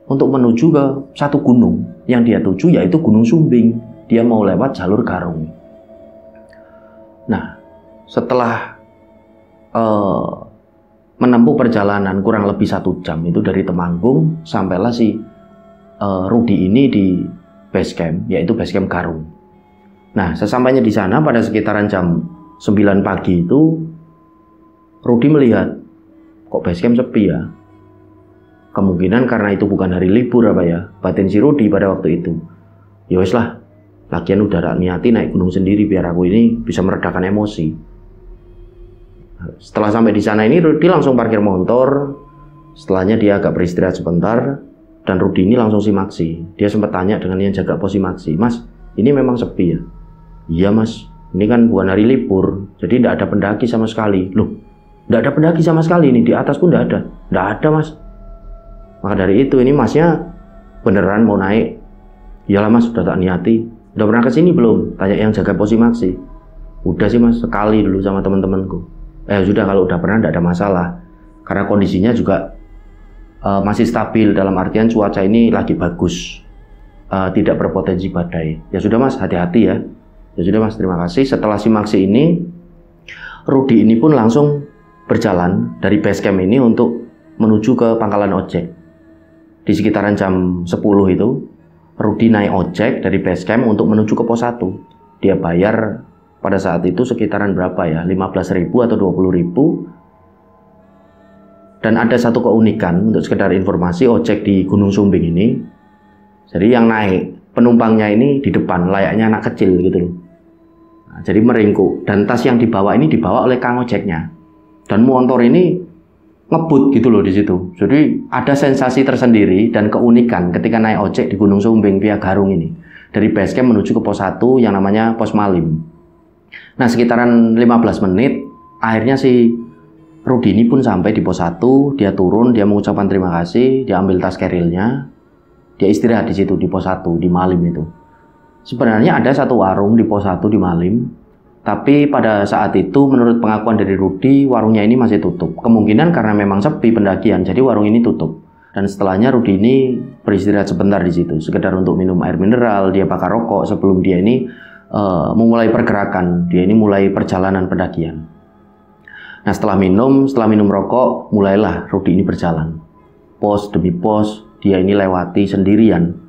untuk menuju ke satu gunung yang dia tuju, yaitu Gunung Sumbing. Dia mau lewat jalur Garung. Nah, setelah menempuh perjalanan kurang lebih 1 jam itu dari Temanggung, sampailah si Rudi ini di base camp, yaitu base camp Garung. Nah, sesampainya di sana pada sekitaran jam 9 pagi itu, Rudi melihat, kok base camp sepi ya? Kemungkinan karena itu bukan hari libur apa ya, batin si Rudi pada waktu itu. Ya wes lah, lagian udah niati naik gunung sendiri biar aku ini bisa meredakan emosi. Setelah sampai di sana ini, Rudi langsung parkir motor. Setelahnya dia agak beristirahat sebentar, dan Rudi ini langsung simaksi. Dia sempat tanya dengan yang jaga pos simaksi, "Mas, ini memang sepi ya?" "Iya mas, ini kan bukan hari libur, jadi tidak ada pendaki sama sekali." "Loh, tidak ada pendaki sama sekali ini, di atas pun tidak ada." "Tidak ada mas." "Maka dari itu ini masnya beneran mau naik?" "Iyalah mas, sudah tak niati." "Udah pernah kesini belum?" tanya yang jaga pos simaksi. "Udah sih mas, sekali dulu sama teman-temanku." Sudah, kalau udah pernah tidak ada masalah. Karena kondisinya juga masih stabil, dalam artian cuaca ini lagi bagus, tidak berpotensi badai. Ya sudah mas, hati-hati ya. Ya sudah Mas, terima kasih. Setelah simaksi ini, Rudi ini pun langsung berjalan dari base camp ini untuk menuju ke pangkalan ojek. Di sekitaran jam 10 itu, Rudi naik ojek dari base camp untuk menuju ke pos 1. Dia bayar pada saat itu sekitaran berapa ya? 15.000 atau 20.000. Dan ada satu keunikan untuk sekedar informasi ojek di Gunung Sumbing ini. Jadi yang naik penumpangnya ini di depan, layaknya anak kecil gitu loh. Nah, jadi meringkuk, dan tas yang dibawa ini dibawa oleh kang ojeknya. Dan motor ini ngebut gitu loh di situ. Jadi ada sensasi tersendiri dan keunikan ketika naik ojek di Gunung Sumbing via Garung ini. Dari base camp menuju ke pos 1 yang namanya pos Malim. Nah, sekitaran 15 menit, akhirnya si Rudi ini pun sampai di pos 1, dia turun, dia mengucapkan terima kasih, dia ambil tas kerilnya, dia istirahat di situ di pos 1 di Malim itu. Sebenarnya ada satu warung di pos 1 di Malim, tapi pada saat itu menurut pengakuan dari Rudi, warungnya ini masih tutup. Kemungkinan karena memang sepi pendakian, jadi warung ini tutup. Dan setelahnya Rudi ini beristirahat sebentar di situ, sekedar untuk minum air mineral, dia bakar rokok sebelum dia ini memulai pergerakan, dia ini mulai perjalanan pendakian. Nah, setelah minum rokok, mulailah Rudi ini berjalan. Pos demi pos, dia ini lewati sendirian.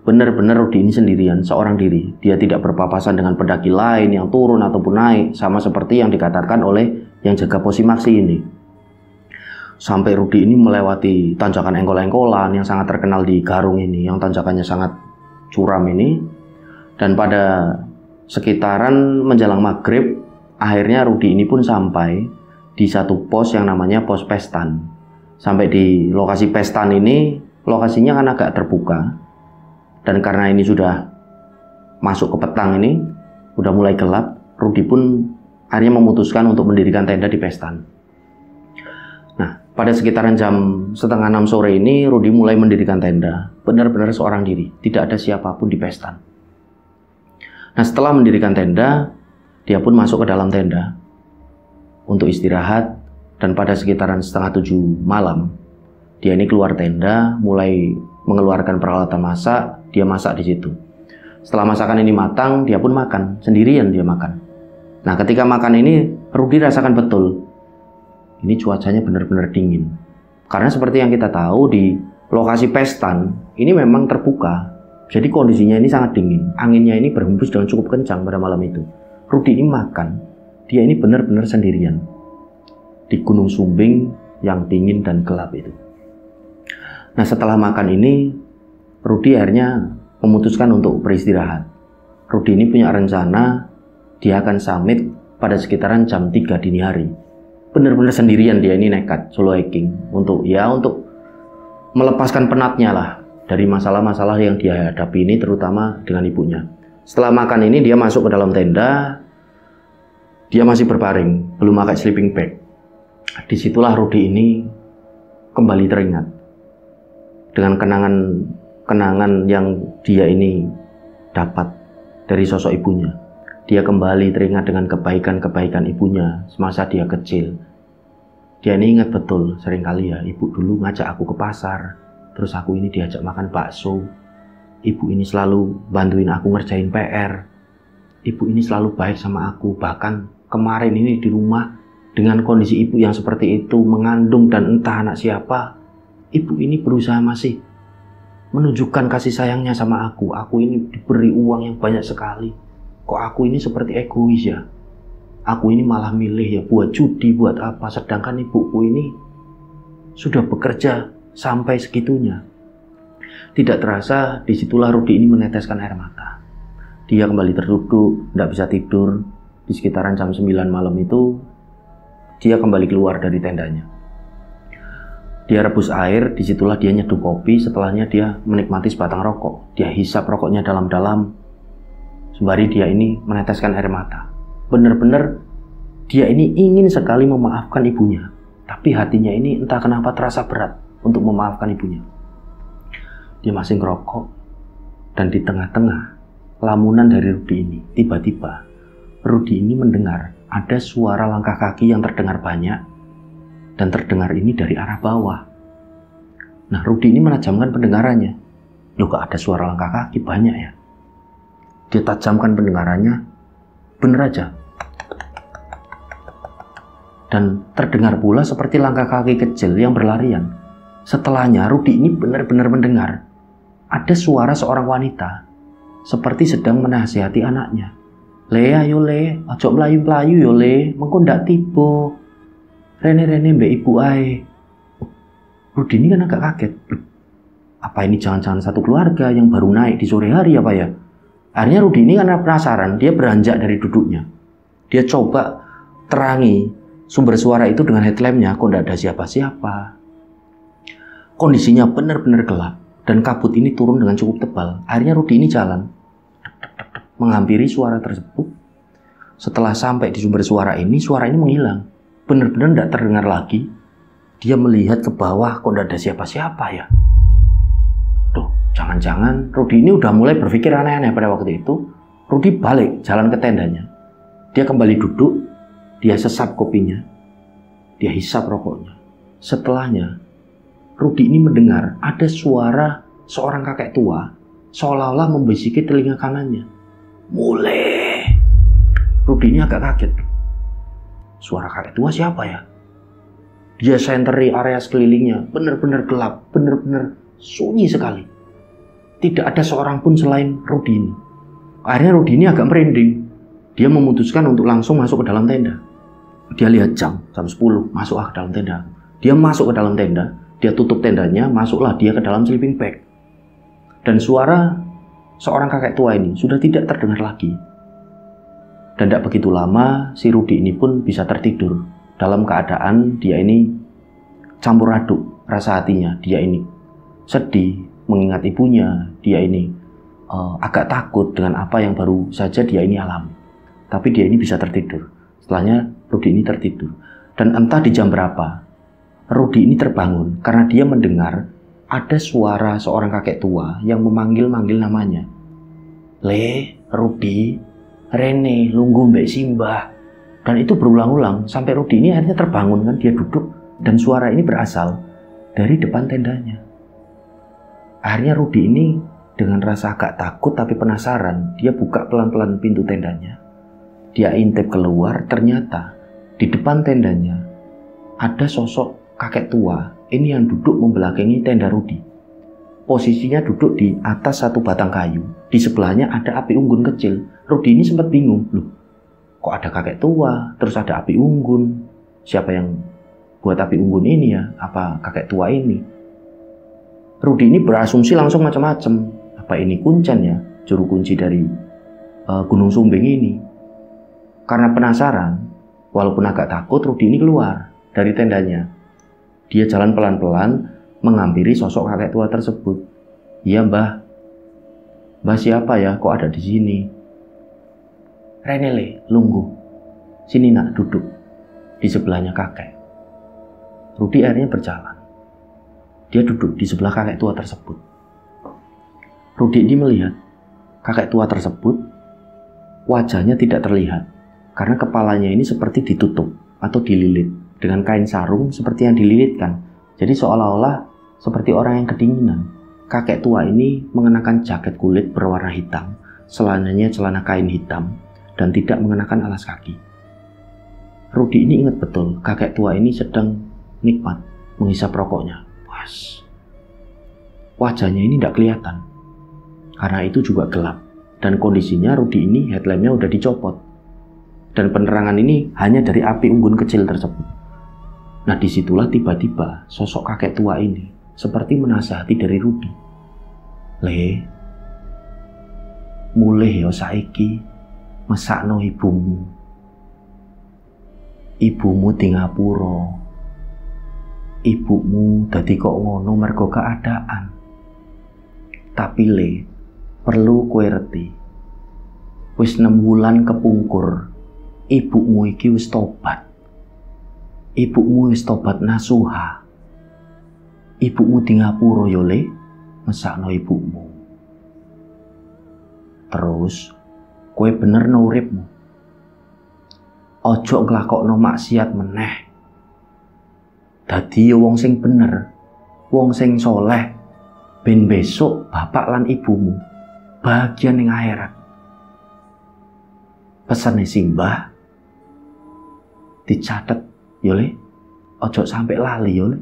Benar-benar Rudi ini sendirian, seorang diri. Dia tidak berpapasan dengan pendaki lain yang turun ataupun naik, sama seperti yang dikatakan oleh yang jaga pos simaksi ini. Sampai Rudi ini melewati tanjakan engkol-engkolan yang sangat terkenal di Garung ini, yang tanjakannya sangat curam ini. Dan pada sekitaran menjelang maghrib, akhirnya Rudi ini pun sampai di satu pos yang namanya pos Pestan. Sampai di lokasi Pestan ini, lokasinya kan agak terbuka. Dan karena ini sudah masuk ke petang ini, udah mulai gelap, Rudi pun akhirnya memutuskan untuk mendirikan tenda di Pestan. Nah, pada sekitaran jam 5:30 sore ini, Rudi mulai mendirikan tenda. Benar-benar seorang diri, tidak ada siapapun di Pestan. Nah, setelah mendirikan tenda, dia pun masuk ke dalam tenda untuk istirahat. Dan pada sekitaran 6:30 malam, dia ini keluar tenda, mulai mengeluarkan peralatan masak, dia masak di situ. Setelah masakan ini matang, dia pun makan, sendirian dia makan. Nah, ketika makan ini, Rudi rasakan betul, ini cuacanya benar-benar dingin. Karena seperti yang kita tahu, di lokasi Pestan, ini memang terbuka. Jadi kondisinya ini sangat dingin. Anginnya ini berhembus dengan cukup kencang pada malam itu. Rudi ini makan, dia ini benar-benar sendirian. Di Gunung Sumbing yang dingin dan gelap itu. Nah, setelah makan ini, Rudi akhirnya memutuskan untuk beristirahat. Rudi ini punya rencana, dia akan summit pada sekitaran jam 3 dini hari. Benar-benar sendirian dia ini nekat, solo hiking. Untuk melepaskan penatnya lah dari masalah-masalah yang dia hadapi ini, terutama dengan ibunya. Setelah makan ini, dia masuk ke dalam tenda. Dia masih berbaring, belum pakai sleeping bag. Disitulah Rudi ini kembali teringat dengan kenangan yang dia ini dapat dari sosok ibunya. Dia kembali teringat dengan kebaikan-kebaikan ibunya semasa dia kecil. Dia ini ingat betul, seringkali ya, ibu dulu ngajak aku ke pasar, terus aku ini diajak makan bakso. Ibu ini selalu bantuin aku ngerjain PR. Ibu ini selalu baik sama aku, bahkan kemarin ini di rumah dengan kondisi ibu yang seperti itu, mengandung dan entah anak siapa, ibu ini berusaha masih menunjukkan kasih sayangnya sama aku. Aku ini diberi uang yang banyak sekali. Kok aku ini seperti egois ya? Aku ini malah milih ya buat judi, buat apa. Sedangkan ibuku ini sudah bekerja sampai segitunya. Tidak terasa, disitulah Rudi ini meneteskan air mata. Dia kembali terduduk, tidak bisa tidur. Di sekitaran jam 9 malam itu, dia kembali keluar dari tendanya. Dia rebus air, disitulah dia nyeduh kopi, setelahnya dia menikmati sebatang rokok. Dia hisap rokoknya dalam-dalam, sembari dia ini meneteskan air mata. Benar-benar dia ini ingin sekali memaafkan ibunya, tapi hatinya ini entah kenapa terasa berat untuk memaafkan ibunya. Dia masih ngerokok, dan di tengah-tengah lamunan dari Rudi ini, tiba-tiba Rudi ini mendengar ada suara langkah kaki yang terdengar banyak, dan terdengar ini dari arah bawah. Nah, Rudi ini menajamkan pendengarannya. Loh, kok ada suara langkah kaki banyak ya? Dia tajamkan pendengarannya, bener aja. Dan terdengar pula seperti langkah kaki kecil yang berlarian. Setelahnya Rudi ini benar-benar mendengar ada suara seorang wanita seperti sedang menasihati anaknya. Le ayo le, ojo melayu-melayu yo le, mengko ndak tiba. Rene-rene mbak ibu ae. Rudi ini kan agak kaget. Apa ini jangan-jangan satu keluarga yang baru naik di sore hari apa ya? Akhirnya Rudi ini karena penasaran, dia beranjak dari duduknya. Dia coba terangi sumber suara itu dengan headlampnya, kok ndak ada siapa-siapa. Kondisinya benar-benar gelap dan kabut ini turun dengan cukup tebal. Akhirnya Rudi ini jalan menghampiri suara tersebut. Setelah sampai di sumber suara ini menghilang. Benar-benar tidak terdengar lagi. Dia melihat ke bawah, kok tidak ada siapa-siapa ya. Tuh, jangan-jangan Rudi ini udah mulai berpikir aneh-aneh pada waktu itu. Rudi balik jalan ke tendanya. Dia kembali duduk, dia sesap kopinya, dia hisap rokoknya. Setelahnya, Rudi ini mendengar ada suara seorang kakek tua seolah-olah membisiki telinga kanannya. Mulai. Rudi ini agak kaget. Suara kakek tua siapa ya? Dia senteri area sekelilingnya, benar-benar gelap, benar-benar sunyi sekali. Tidak ada seorang pun selain Rudi ini. Akhirnya Rudi ini agak merinding. Dia memutuskan untuk langsung masuk ke dalam tenda. Dia lihat jam 10, masuk ke dalam tenda. Dia masuk ke dalam tenda, dia tutup tendanya, masuklah dia ke dalam sleeping bag. Dan suara seorang kakek tua ini sudah tidak terdengar lagi. Dan tidak begitu lama, si Rudi ini pun bisa tertidur. Dalam keadaan dia ini campur aduk rasa hatinya. Dia ini sedih mengingat ibunya. Dia ini agak takut dengan apa yang baru saja dia ini alami. Tapi dia ini bisa tertidur. Setelahnya Rudi ini tertidur. Dan entah di jam berapa, Rudi ini terbangun karena dia mendengar ada suara seorang kakek tua yang memanggil-manggil namanya. Le, Rudi, Rene, Lunggu, Mbak Simbah. Dan itu berulang-ulang sampai Rudi ini akhirnya terbangun kan. Dia duduk dan suara ini berasal dari depan tendanya. Akhirnya Rudi ini dengan rasa agak takut tapi penasaran, dia buka pelan-pelan pintu tendanya. Dia intip keluar, ternyata di depan tendanya ada sosok kakek tua ini yang duduk membelakangi tenda Rudi. Posisinya duduk di atas satu batang kayu. Di sebelahnya ada api unggun kecil. Rudi ini sempat bingung. Loh, kok ada kakek tua, terus ada api unggun? Siapa yang buat api unggun ini ya? Apa kakek tua ini? Rudi ini berasumsi langsung macam-macam. Apa ini Kuncen ya? Juru kunci dari Gunung Sumbing ini. Karena penasaran, walaupun agak takut, Rudi ini keluar dari tendanya. Dia jalan pelan-pelan menghampiri sosok kakek tua tersebut. Iya mbah. Mbah siapa ya? Kok ada di sini? Renele, Lunggu. Sini nak, duduk. Di sebelahnya kakek. Rudi akhirnya berjalan. Dia duduk di sebelah kakek tua tersebut. Rudi ini melihat kakek tua tersebut. Wajahnya tidak terlihat. Karena kepalanya ini seperti ditutup atau dililit dengan kain sarung seperti yang dililitkan. Jadi seolah-olah seperti orang yang kedinginan. Kakek tua ini mengenakan jaket kulit berwarna hitam, celananya celana kain hitam, dan tidak mengenakan alas kaki. Rudi ini ingat betul, kakek tua ini sedang nikmat menghisap rokoknya. Was. Wajahnya ini tidak kelihatan, karena itu juga gelap. Dan kondisinya Rudi ini headlampnya udah dicopot. Dan penerangan ini hanya dari api unggun kecil tersebut. Nah disitulah tiba-tiba sosok kakek tua ini seperti menasihati dari Rudi. Le, mulih ya saiki mesakno ibumu. Ibumu di ngapura. Ibumu dadi kok ngono mergo keadaan. Tapi le, perlu kowe reti. Wis 6 wulan kepungkur. Ibumu iki wis tobat. Ibumu wis tobat nasuha. Ibumu di ngapura ya le, mesakno ibumu. Terus kowe bener no uripmu. Ojo nglakokno maksiat meneh. Dadi ya wong sing bener, wong sing soleh, ben besok bapak lan ibumu bahagia ning akhirat. Pesane Simbah dicatat yole, ojo sampai lali yole.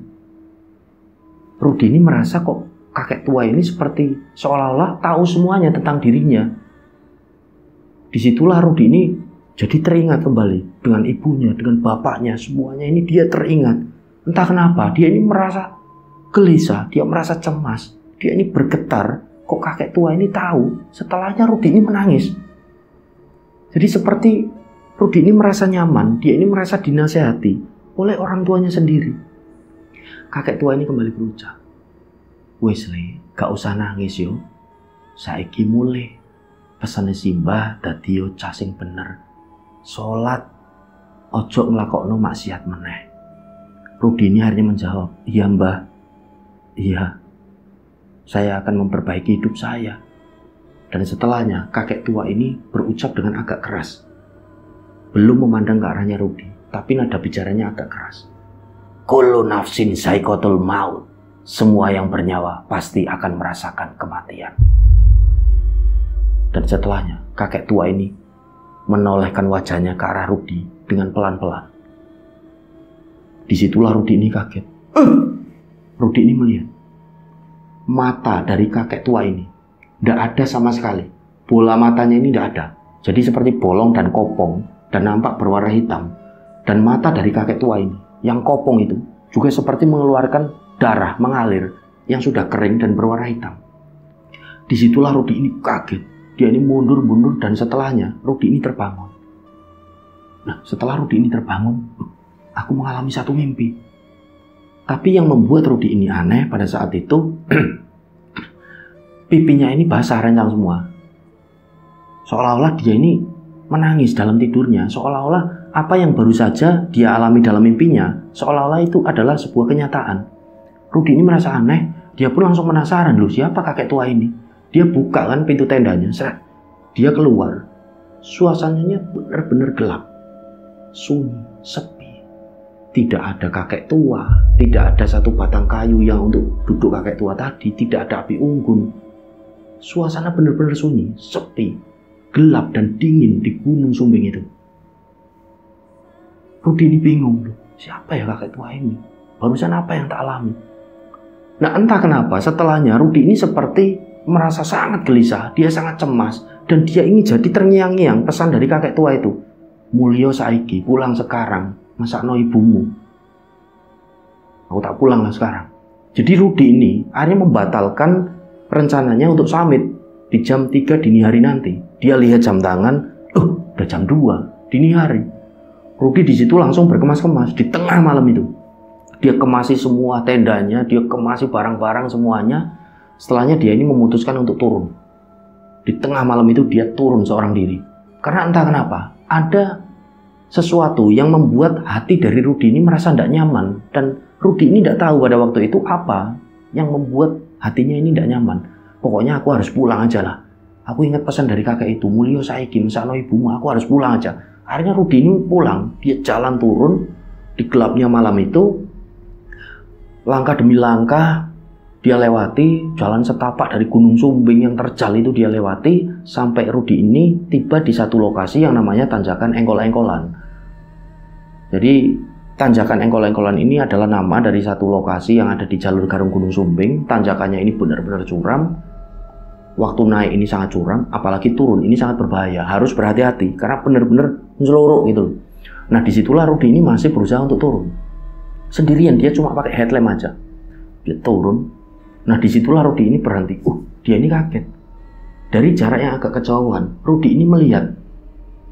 Rudi ini merasa kok kakek tua ini seperti seolah-olah tahu semuanya tentang dirinya. Disitulah Rudi ini jadi teringat kembali dengan ibunya, dengan bapaknya, semuanya ini dia teringat. Entah kenapa, dia ini merasa gelisah, dia merasa cemas, dia ini bergetar. Kok kakek tua ini tahu? Setelahnya Rudi ini menangis. Jadi seperti Rudi ini merasa nyaman, dia ini merasa dinasehati oleh orang tuanya sendiri. Kakek tua ini kembali berucap, "Wes le, gak usah nangis yo. Saiki mulai pesane Simbah dadi yo cah sing bener. Salat, ojo nglakokno maksiat meneh." Rudi ini akhirnya menjawab, "Iya Mbah, iya. Saya akan memperbaiki hidup saya." Dan setelahnya kakek tua ini berucap dengan agak keras. Belum memandang ke arahnya Rudi, tapi nada bicaranya agak keras. "Kullu nafsin za'iqatul maut. Semua yang bernyawa pasti akan merasakan kematian." Dan setelahnya kakek tua ini menolehkan wajahnya ke arah Rudi dengan pelan-pelan. Disitulah Rudi ini kaget. Rudi ini melihat mata dari kakek tua ini tidak ada sama sekali. Bola matanya ini tidak ada. Jadi seperti bolong dan kopong dan nampak berwarna hitam. Dan mata dari kakek tua ini yang kopong itu juga seperti mengeluarkan darah mengalir yang sudah kering dan berwarna hitam. Disitulah Rudi ini kaget. Dia ini mundur-mundur dan setelahnya Rudi ini terbangun. Nah, setelah Rudi ini terbangun, aku mengalami satu mimpi. Tapi yang membuat Rudi ini aneh pada saat itu, pipinya ini basah rencang semua. Seolah-olah dia ini menangis dalam tidurnya, seolah-olah apa yang baru saja dia alami dalam mimpinya, seolah-olah itu adalah sebuah kenyataan. Rudi ini merasa aneh, dia pun langsung penasaran, loh siapa kakek tua ini? Dia buka kan pintu tendanya, dia keluar. Suasananya benar-benar gelap, sunyi, sepi. Tidak ada kakek tua, tidak ada satu batang kayu yang untuk duduk kakek tua tadi, tidak ada api unggun. Suasana benar-benar sunyi, sepi, gelap dan dingin di Gunung Sumbing itu. Rudi ini bingung, loh, siapa ya kakek tua ini? Barusan apa yang tak alami? Nah entah kenapa setelahnya Rudi ini seperti merasa sangat gelisah, dia sangat cemas, dan dia ingin jadi terngiang-ngiang pesan dari kakek tua itu. "Mulyo saiki, pulang sekarang, masakno ibumu." Aku tak pulang lah sekarang. Jadi Rudi ini akhirnya membatalkan rencananya untuk summit di jam 3 dini hari nanti. Dia lihat jam tangan, udah jam 2 dini hari. Rudi di situ langsung berkemas-kemas di tengah malam itu. Dia kemasi semua tendanya, dia kemasi barang-barang semuanya. Setelahnya dia ini memutuskan untuk turun. Di tengah malam itu dia turun seorang diri. Karena entah kenapa, ada sesuatu yang membuat hati dari Rudi ini merasa tidak nyaman. Dan Rudi ini tidak tahu pada waktu itu apa yang membuat hatinya ini tidak nyaman. Pokoknya aku harus pulang aja lah. Aku ingat pesan dari kakek itu, "Mulyo saiki, mesakno ibumu," aku harus pulang aja. Akhirnya Rudi ini pulang. Dia jalan turun di gelapnya malam itu. Langkah demi langkah dia lewati jalan setapak dari Gunung Sumbing yang terjal itu, dia lewati sampai Rudi ini tiba di satu lokasi yang namanya Tanjakan Engkol-Engkolan. Jadi Tanjakan Engkol-Engkolan ini adalah nama dari satu lokasi yang ada di jalur Garung Gunung Sumbing. Tanjakannya ini benar-benar curam. Waktu naik ini sangat curam, apalagi turun ini sangat berbahaya. Harus berhati-hati karena benar-benar menceluruk gitu. Nah disitulah Rudi ini masih berusaha untuk turun. Sendirian, dia cuma pakai headlamp aja. Dia turun. Nah disitulah Rudi ini berhenti. Dia ini kaget. Dari jarak yang agak kejauhan, Rudi ini melihat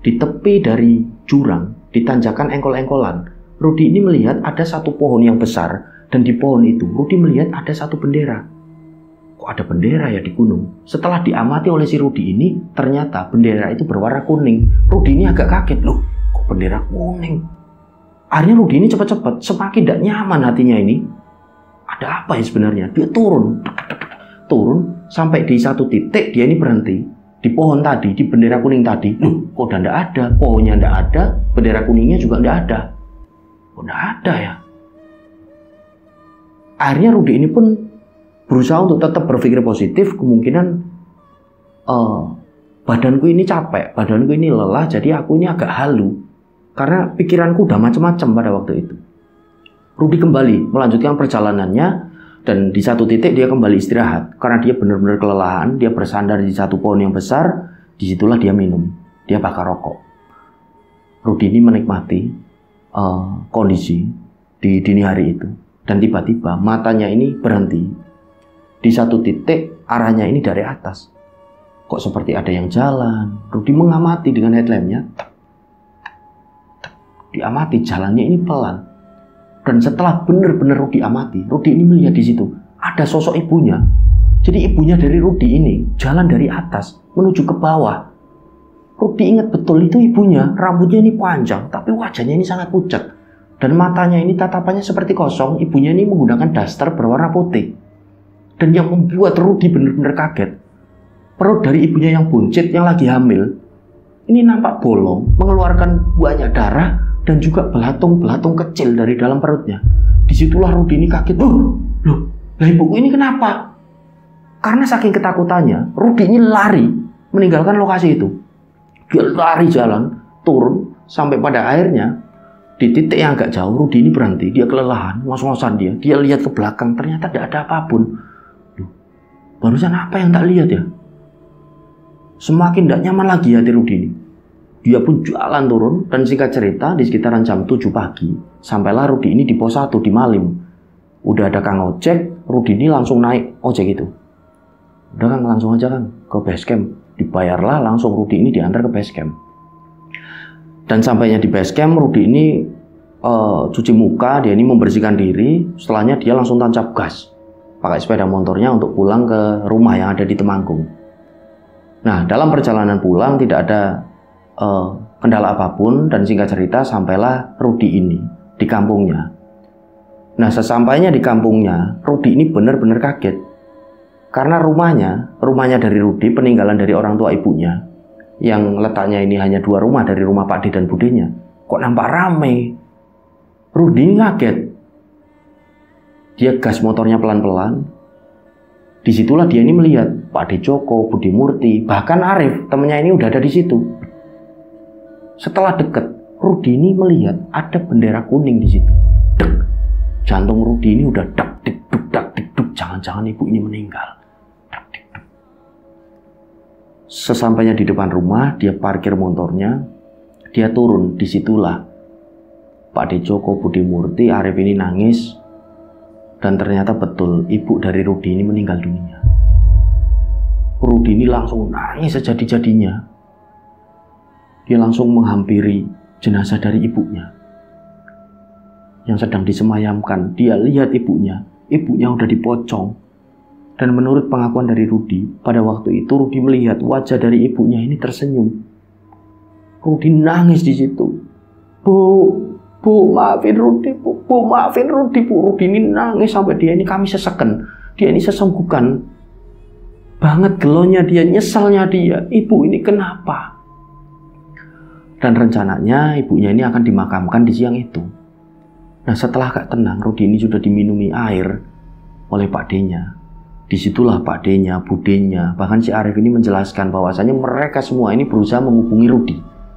di tepi dari jurang, di Tanjakan Engkol-Engkolan, Rudi ini melihat ada satu pohon yang besar. Dan di pohon itu Rudi melihat ada satu bendera. Kok ada bendera ya di gunung? Setelah diamati oleh si Rudi ini, ternyata bendera itu berwarna kuning. Rudi ini agak kaget, loh kok bendera kuning? Akhirnya Rudi ini cepat-cepat, semakin tidak nyaman hatinya ini. Ada apa ya sebenarnya? Dia turun sampai di satu titik, dia ini berhenti di pohon tadi, di bendera kuning tadi. Loh, kok udah tidak ada? Pohonnya tidak ada, bendera kuningnya juga tidak ada. Kok tidak ada ya? Akhirnya Rudi ini pun berusaha untuk tetap berpikir positif, kemungkinan badanku ini capek, badanku ini lelah, jadi aku ini agak halu. Karena pikiranku udah macam-macam pada waktu itu. Rudy kembali melanjutkan perjalanannya, dan di satu titik dia kembali istirahat. Karena dia benar-benar kelelahan, dia bersandar di satu pohon yang besar, disitulah dia minum, dia bakar rokok. Rudy ini menikmati kondisi di dini hari itu. Dan tiba-tiba matanya ini berhenti. Di satu titik arahnya ini dari atas. Kok seperti ada yang jalan. Rudy mengamati dengan headlampnya. Diamati jalannya ini pelan. Dan setelah benar-benar Rudy amati, Rudy ini melihat di situ ada sosok ibunya. Jadi ibunya dari Rudy ini jalan dari atas menuju ke bawah. Rudy ingat betul itu ibunya, rambutnya ini panjang, tapi wajahnya ini sangat pucat. Dan matanya ini tatapannya seperti kosong. Ibunya ini menggunakan daster berwarna putih. Dan yang membuat Rudy benar-benar kaget, perut dari ibunya yang buncit, yang lagi hamil, ini nampak bolong, mengeluarkan banyak darah dan juga belatung-belatung kecil dari dalam perutnya. Disitulah Rudy ini kaget. Loh, lah ibuku ini kenapa? Karena saking ketakutannya, Rudy ini lari meninggalkan lokasi itu. Dia lari jalan, turun, sampai pada akhirnya di titik yang agak jauh, Rudy ini berhenti. Dia kelelahan, ngos-ngosan dia. Dia lihat ke belakang, ternyata tidak ada apapun. Barusan apa yang tak lihat ya? Semakin tidak nyaman lagi hati Rudy ini. Dia pun jalan turun, dan singkat cerita di sekitaran jam 7 pagi, sampailah Rudy ini di pos 1 di Malim. Udah ada kang ojek, Rudy ini langsung naik ojek itu. Udah Kang, langsung aja Kang ke base camp. Dibayarlah, langsung Rudy ini diantar ke base camp. Dan sampainya di base camp, Rudy ini cuci muka, dia ini membersihkan diri. Setelahnya dia langsung tancap gas pakai sepeda motornya untuk pulang ke rumah yang ada di Temanggung. Nah, dalam perjalanan pulang tidak ada kendala apapun, dan singkat cerita sampailah Rudy ini di kampungnya. Nah, sesampainya di kampungnya, Rudy ini benar-benar kaget. Karena rumahnya dari Rudy, peninggalan dari orang tua ibunya, yang letaknya ini hanya 2 rumah dari rumah Pak D dan Budenya, kok nampak ramai. Rudy ini kaget. Dia gas motornya pelan-pelan. Disitulah dia ini melihat Pak D Joko, Budi Murti, bahkan Arif, temannya ini udah ada di situ. Setelah dekat, Rudy ini melihat ada bendera kuning di situ. Dek. Jantung Rudy ini udah dak dik duk dak dik duk. Jangan-jangan ibu ini meninggal. Dak dik duk. Sesampainya di depan rumah, dia parkir motornya. Dia turun. Disitulah Pak D Joko, Budi Murti, Arif ini nangis. Dan ternyata betul ibu dari Rudy ini meninggal dunia. Rudy ini langsung nangis sejadi-jadinya. Dia langsung menghampiri jenazah dari ibunya yang sedang disemayamkan. Dia lihat ibunya udah dipocong. Dan menurut pengakuan dari Rudy, pada waktu itu Rudy melihat wajah dari ibunya ini tersenyum. Rudy nangis di situ. Bu, maafin Rudy, Bu, maafin Rudy, Bu. Rudy ini nangis sampai dia ini kami seseken. Dia ini sesenggukan banget, gelonya dia, nyesalnya dia. Ibu ini kenapa? Dan rencananya ibunya ini akan dimakamkan di siang itu. Nah, setelah agak tenang, Rudy ini sudah diminumi air oleh Pak D-nya. Disitulah Pak D-nya, Budenya, bahkan si Arif ini menjelaskan bahwasanya mereka semua ini berusaha menghubungi Rudy,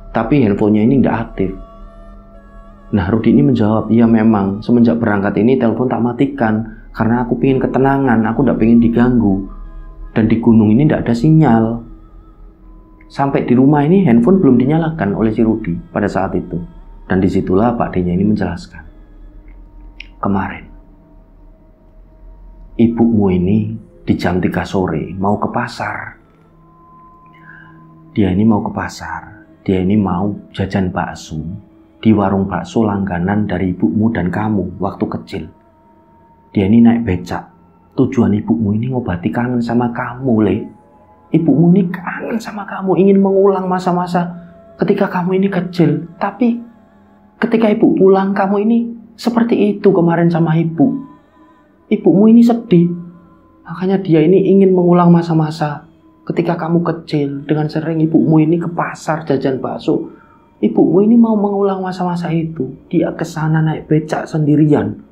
tapi handphonenya ini tidak aktif. Nah, Rudy ini menjawab, iya memang semenjak berangkat ini telepon tak matikan karena aku pengen ketenangan, aku tidak pengen diganggu. Dan di gunung ini tidak ada sinyal. Sampai di rumah ini handphone belum dinyalakan oleh si Rudy pada saat itu. Dan disitulah Pak D-nya ini menjelaskan, kemarin ibumu ini di jam 3 sore mau ke pasar. Dia ini mau ke pasar. Dia ini mau jajan bakso di warung bakso langganan dari ibumu dan kamu waktu kecil. Dia ini naik becak. Tujuan ibumu ini ngobati kangen sama kamu, Le. Ibumu ini kangen sama kamu, ingin mengulang masa-masa ketika kamu ini kecil. Tapi ketika ibu pulang, kamu ini seperti itu kemarin sama ibu. Ibumu ini sedih. Makanya dia ini ingin mengulang masa-masa ketika kamu kecil. Dengan sering ibumu ini ke pasar jajan bakso. Ibumu ini mau mengulang masa-masa itu. Dia ke sana naik becak sendirian.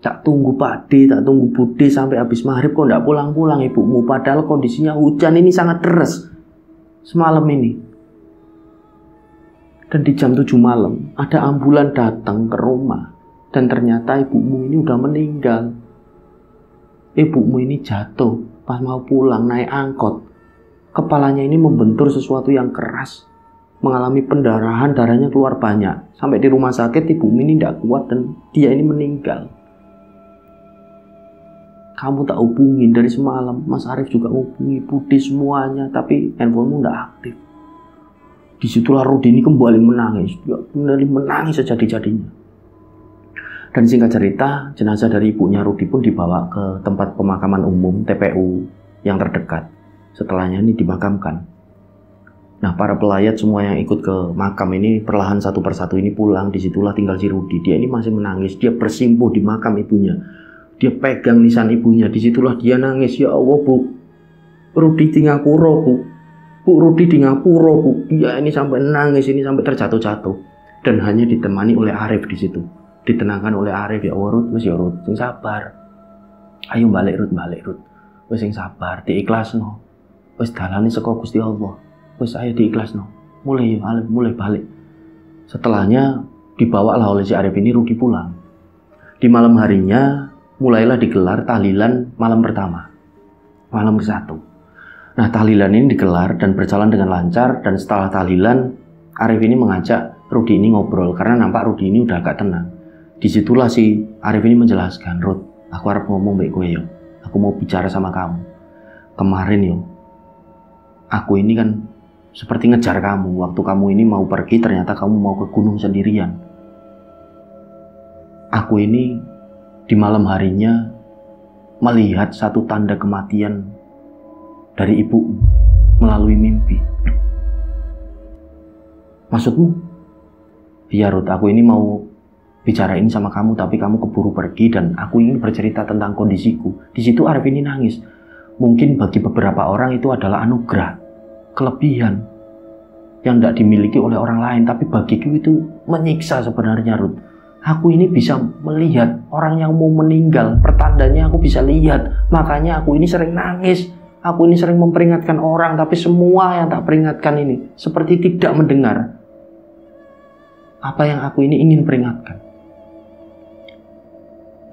Tak tunggu Pak D, tak tunggu Bude sampai habis maghrib kok tidak pulang-pulang ibumu. Padahal kondisinya hujan ini sangat deras. semalam ini. Dan di jam 7 malam ada ambulan datang ke rumah. Dan ternyata ibumu ini udah meninggal. Ibumu ini jatuh pas mau pulang naik angkot. Kepalanya ini membentur sesuatu yang keras. Mengalami pendarahan, darahnya keluar banyak. Sampai di rumah sakit ibumu ini tidak kuat dan dia ini meninggal. Kamu tak hubungin dari semalam. Mas Arif juga hubungi, Budi semuanya. Tapi handphonemu tidak aktif. Disitulah Rudi ini kembali menangis. Dia kembali menangis sejadi-jadinya. Dan singkat cerita, jenazah dari ibunya Rudi pun dibawa ke tempat pemakaman umum TPU yang terdekat. Setelahnya ini dimakamkan. Nah, para pelayat semua yang ikut ke makam ini perlahan satu persatu ini pulang. Disitulah tinggal si Rudi. Dia ini masih menangis. Dia bersimpuh di makam ibunya. Dia pegang nisan ibunya. Disitulah dia nangis. Ya Allah, Bu. Rudi di Ngapura, Bu. Bu, Rudi di Ngapura, Bu. Dia ini sampai nangis, ini sampai terjatuh-jatuh. Dan hanya ditemani oleh Arif di situ. Ditenangkan oleh Arif. Ya Allah, Rud, wis ya Rud, sing sabar. Ayo balik Rud, wis sing sabar, diikhlasno. Wis dalane saka Gusti Allah. Wis ayo diikhlasno. Mulai ya, mulai balik. Setelahnya dibawalah oleh si Arif ini Rudi pulang. Di malam harinya mulailah digelar tahlilan malam pertama. Malam ke-1. Nah, tahlilan ini digelar dan berjalan dengan lancar. Dan setelah tahlilan, Arif ini mengajak Rudi ini ngobrol. Karena nampak Rudi ini udah agak tenang. Disitulah si Arif ini menjelaskan, Rud, aku harap ngomong baik gue yo. Aku mau bicara sama kamu. Kemarin yo, aku ini kan seperti ngejar kamu. Waktu kamu ini mau pergi, ternyata kamu mau ke gunung sendirian. Aku ini di malam harinya melihat satu tanda kematian dari ibu melalui mimpi. Maksudmu? Iya Ruth, aku ini mau bicara ini sama kamu, tapi kamu keburu pergi dan aku ingin bercerita tentang kondisiku. Di situ Arif ini nangis. Mungkin bagi beberapa orang itu adalah anugerah, kelebihan yang tidak dimiliki oleh orang lain, tapi bagiku itu menyiksa sebenarnya Ruth. Aku ini bisa melihat orang yang mau meninggal, pertandanya aku bisa lihat. Makanya aku ini sering nangis. Aku ini sering memperingatkan orang, tapi semua yang tak peringatkan ini seperti tidak mendengar apa yang aku ini ingin peringatkan.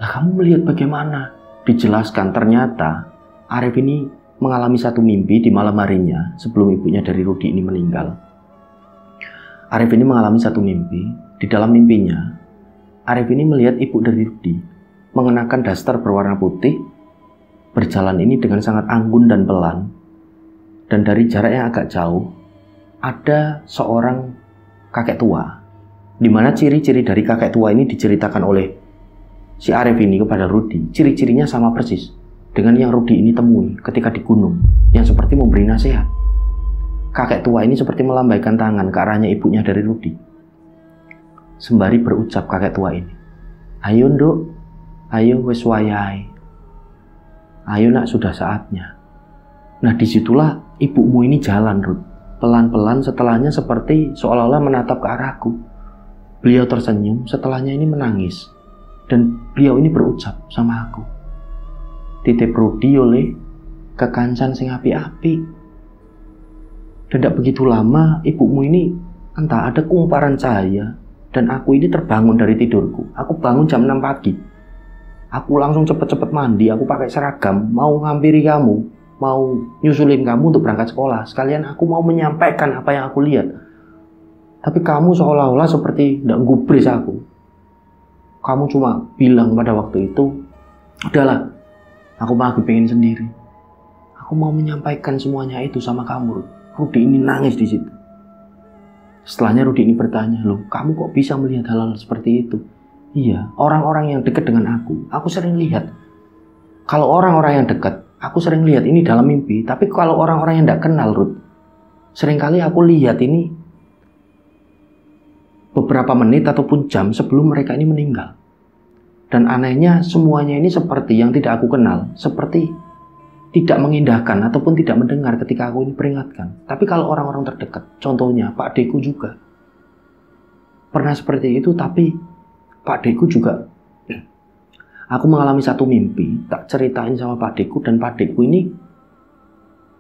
Nah, kamu melihat bagaimana? Dijelaskan ternyata Arif ini mengalami satu mimpi di malam harinya sebelum ibunya dari Rudi ini meninggal. Arif ini mengalami satu mimpi. Di dalam mimpinya, Arif ini melihat ibu dari Rudi mengenakan daster berwarna putih, berjalan ini dengan sangat anggun dan pelan. Dan dari jarak yang agak jauh, ada seorang kakek tua, di mana ciri-ciri dari kakek tua ini diceritakan oleh si Arif ini kepada Rudi. Ciri-cirinya sama persis dengan yang Rudi ini temui ketika di gunung, yang seperti memberi nasihat. Kakek tua ini seperti melambaikan tangan ke arahnya ibunya dari Rudi. Sembari berucap kakek tua ini, "Ayo nduk, ayo wis wayahe. Ayo nak, sudah saatnya." Nah, disitulah ibumu ini jalan Ruth. Pelan-pelan, setelahnya seperti seolah-olah menatap ke arahku. Beliau tersenyum, setelahnya ini menangis. Dan beliau ini berucap sama aku, "Titip Rudi oleh kekancan sing api-api." Dan tidak begitu lama ibumu ini entah ada kumparan cahaya. Dan aku ini terbangun dari tidurku. Aku bangun jam 6 pagi. Aku langsung cepet-cepet mandi. Aku pakai seragam. Mau ngampiri kamu. Mau nyusulin kamu untuk berangkat sekolah. Sekalian aku mau menyampaikan apa yang aku lihat. Tapi kamu seolah-olah seperti tidak gubris aku. Kamu cuma bilang pada waktu itu, "Udahlah, aku lagi pengen sendiri." Aku mau menyampaikan semuanya itu sama kamu. Rudi ini nangis di situ. Setelahnya Rudi ini bertanya, "Loh, kamu kok bisa melihat hal-hal seperti itu?" "Iya, orang-orang yang dekat dengan aku sering lihat. Kalau orang-orang yang dekat, aku sering lihat ini dalam mimpi. Tapi kalau orang-orang yang tidak kenal, Ruth, seringkali aku lihat ini beberapa menit ataupun jam sebelum mereka ini meninggal. Dan anehnya semuanya ini seperti yang tidak aku kenal, seperti tidak mengindahkan ataupun tidak mendengar ketika aku ini peringatkan. Tapi kalau orang-orang terdekat, contohnya Pak Deku juga pernah seperti itu. Tapi Pak Deku juga, aku mengalami satu mimpi, tak ceritain sama Pak Deku. Dan Pak Deku ini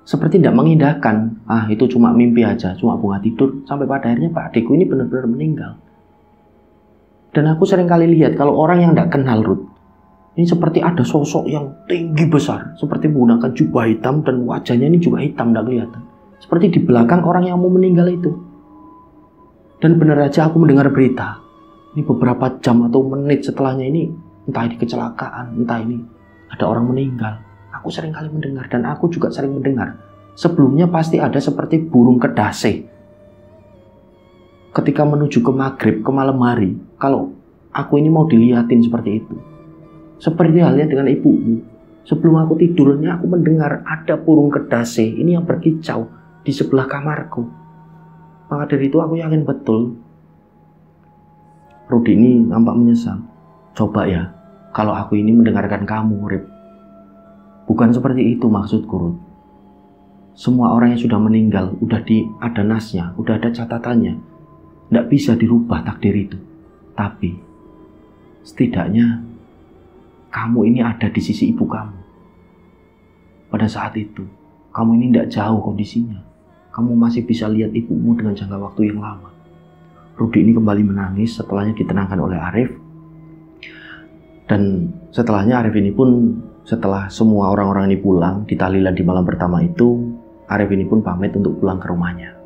seperti tidak mengindahkan, itu cuma mimpi aja, cuma bunga tidur, sampai pada akhirnya Pak adikku ini benar-benar meninggal. Dan aku sering kali lihat kalau orang yang tidak kenal Ruth, ini seperti ada sosok yang tinggi besar, seperti menggunakan jubah hitam dan wajahnya ini juga hitam, tidak kelihatan. Seperti di belakang orang yang mau meninggal itu. Dan benar aja aku mendengar berita, ini beberapa jam atau menit setelahnya ini, entah ini kecelakaan, entah ini ada orang meninggal. Aku sering kali mendengar, dan aku juga sering mendengar. Sebelumnya pasti ada seperti burung kedase. Ketika menuju ke maghrib, ke malam hari, kalau aku ini mau dilihatin seperti itu. Seperti halnya dengan ibumu. Sebelum aku tidurnya, aku mendengar ada burung kedase ini yang berkicau di sebelah kamarku. Maka dari itu aku yakin betul Rudy ini nampak menyesal. Coba ya, kalau aku ini mendengarkan kamu, Rip. Bukan seperti itu maksudku, Ruth. Semua orang yang sudah meninggal, udah ada nasnya, udah ada catatannya. Tidak bisa dirubah takdir itu. Tapi, setidaknya, kamu ini ada di sisi ibu kamu. Pada saat itu, kamu ini tidak jauh kondisinya. Kamu masih bisa lihat ibumu dengan jangka waktu yang lama. Rudy ini kembali menangis, setelahnya ditenangkan oleh Arif. Dan setelahnya Arif ini pun, setelah semua orang-orang ini pulang di tahlilan di malam pertama itu, Arif ini pun pamit untuk pulang ke rumahnya.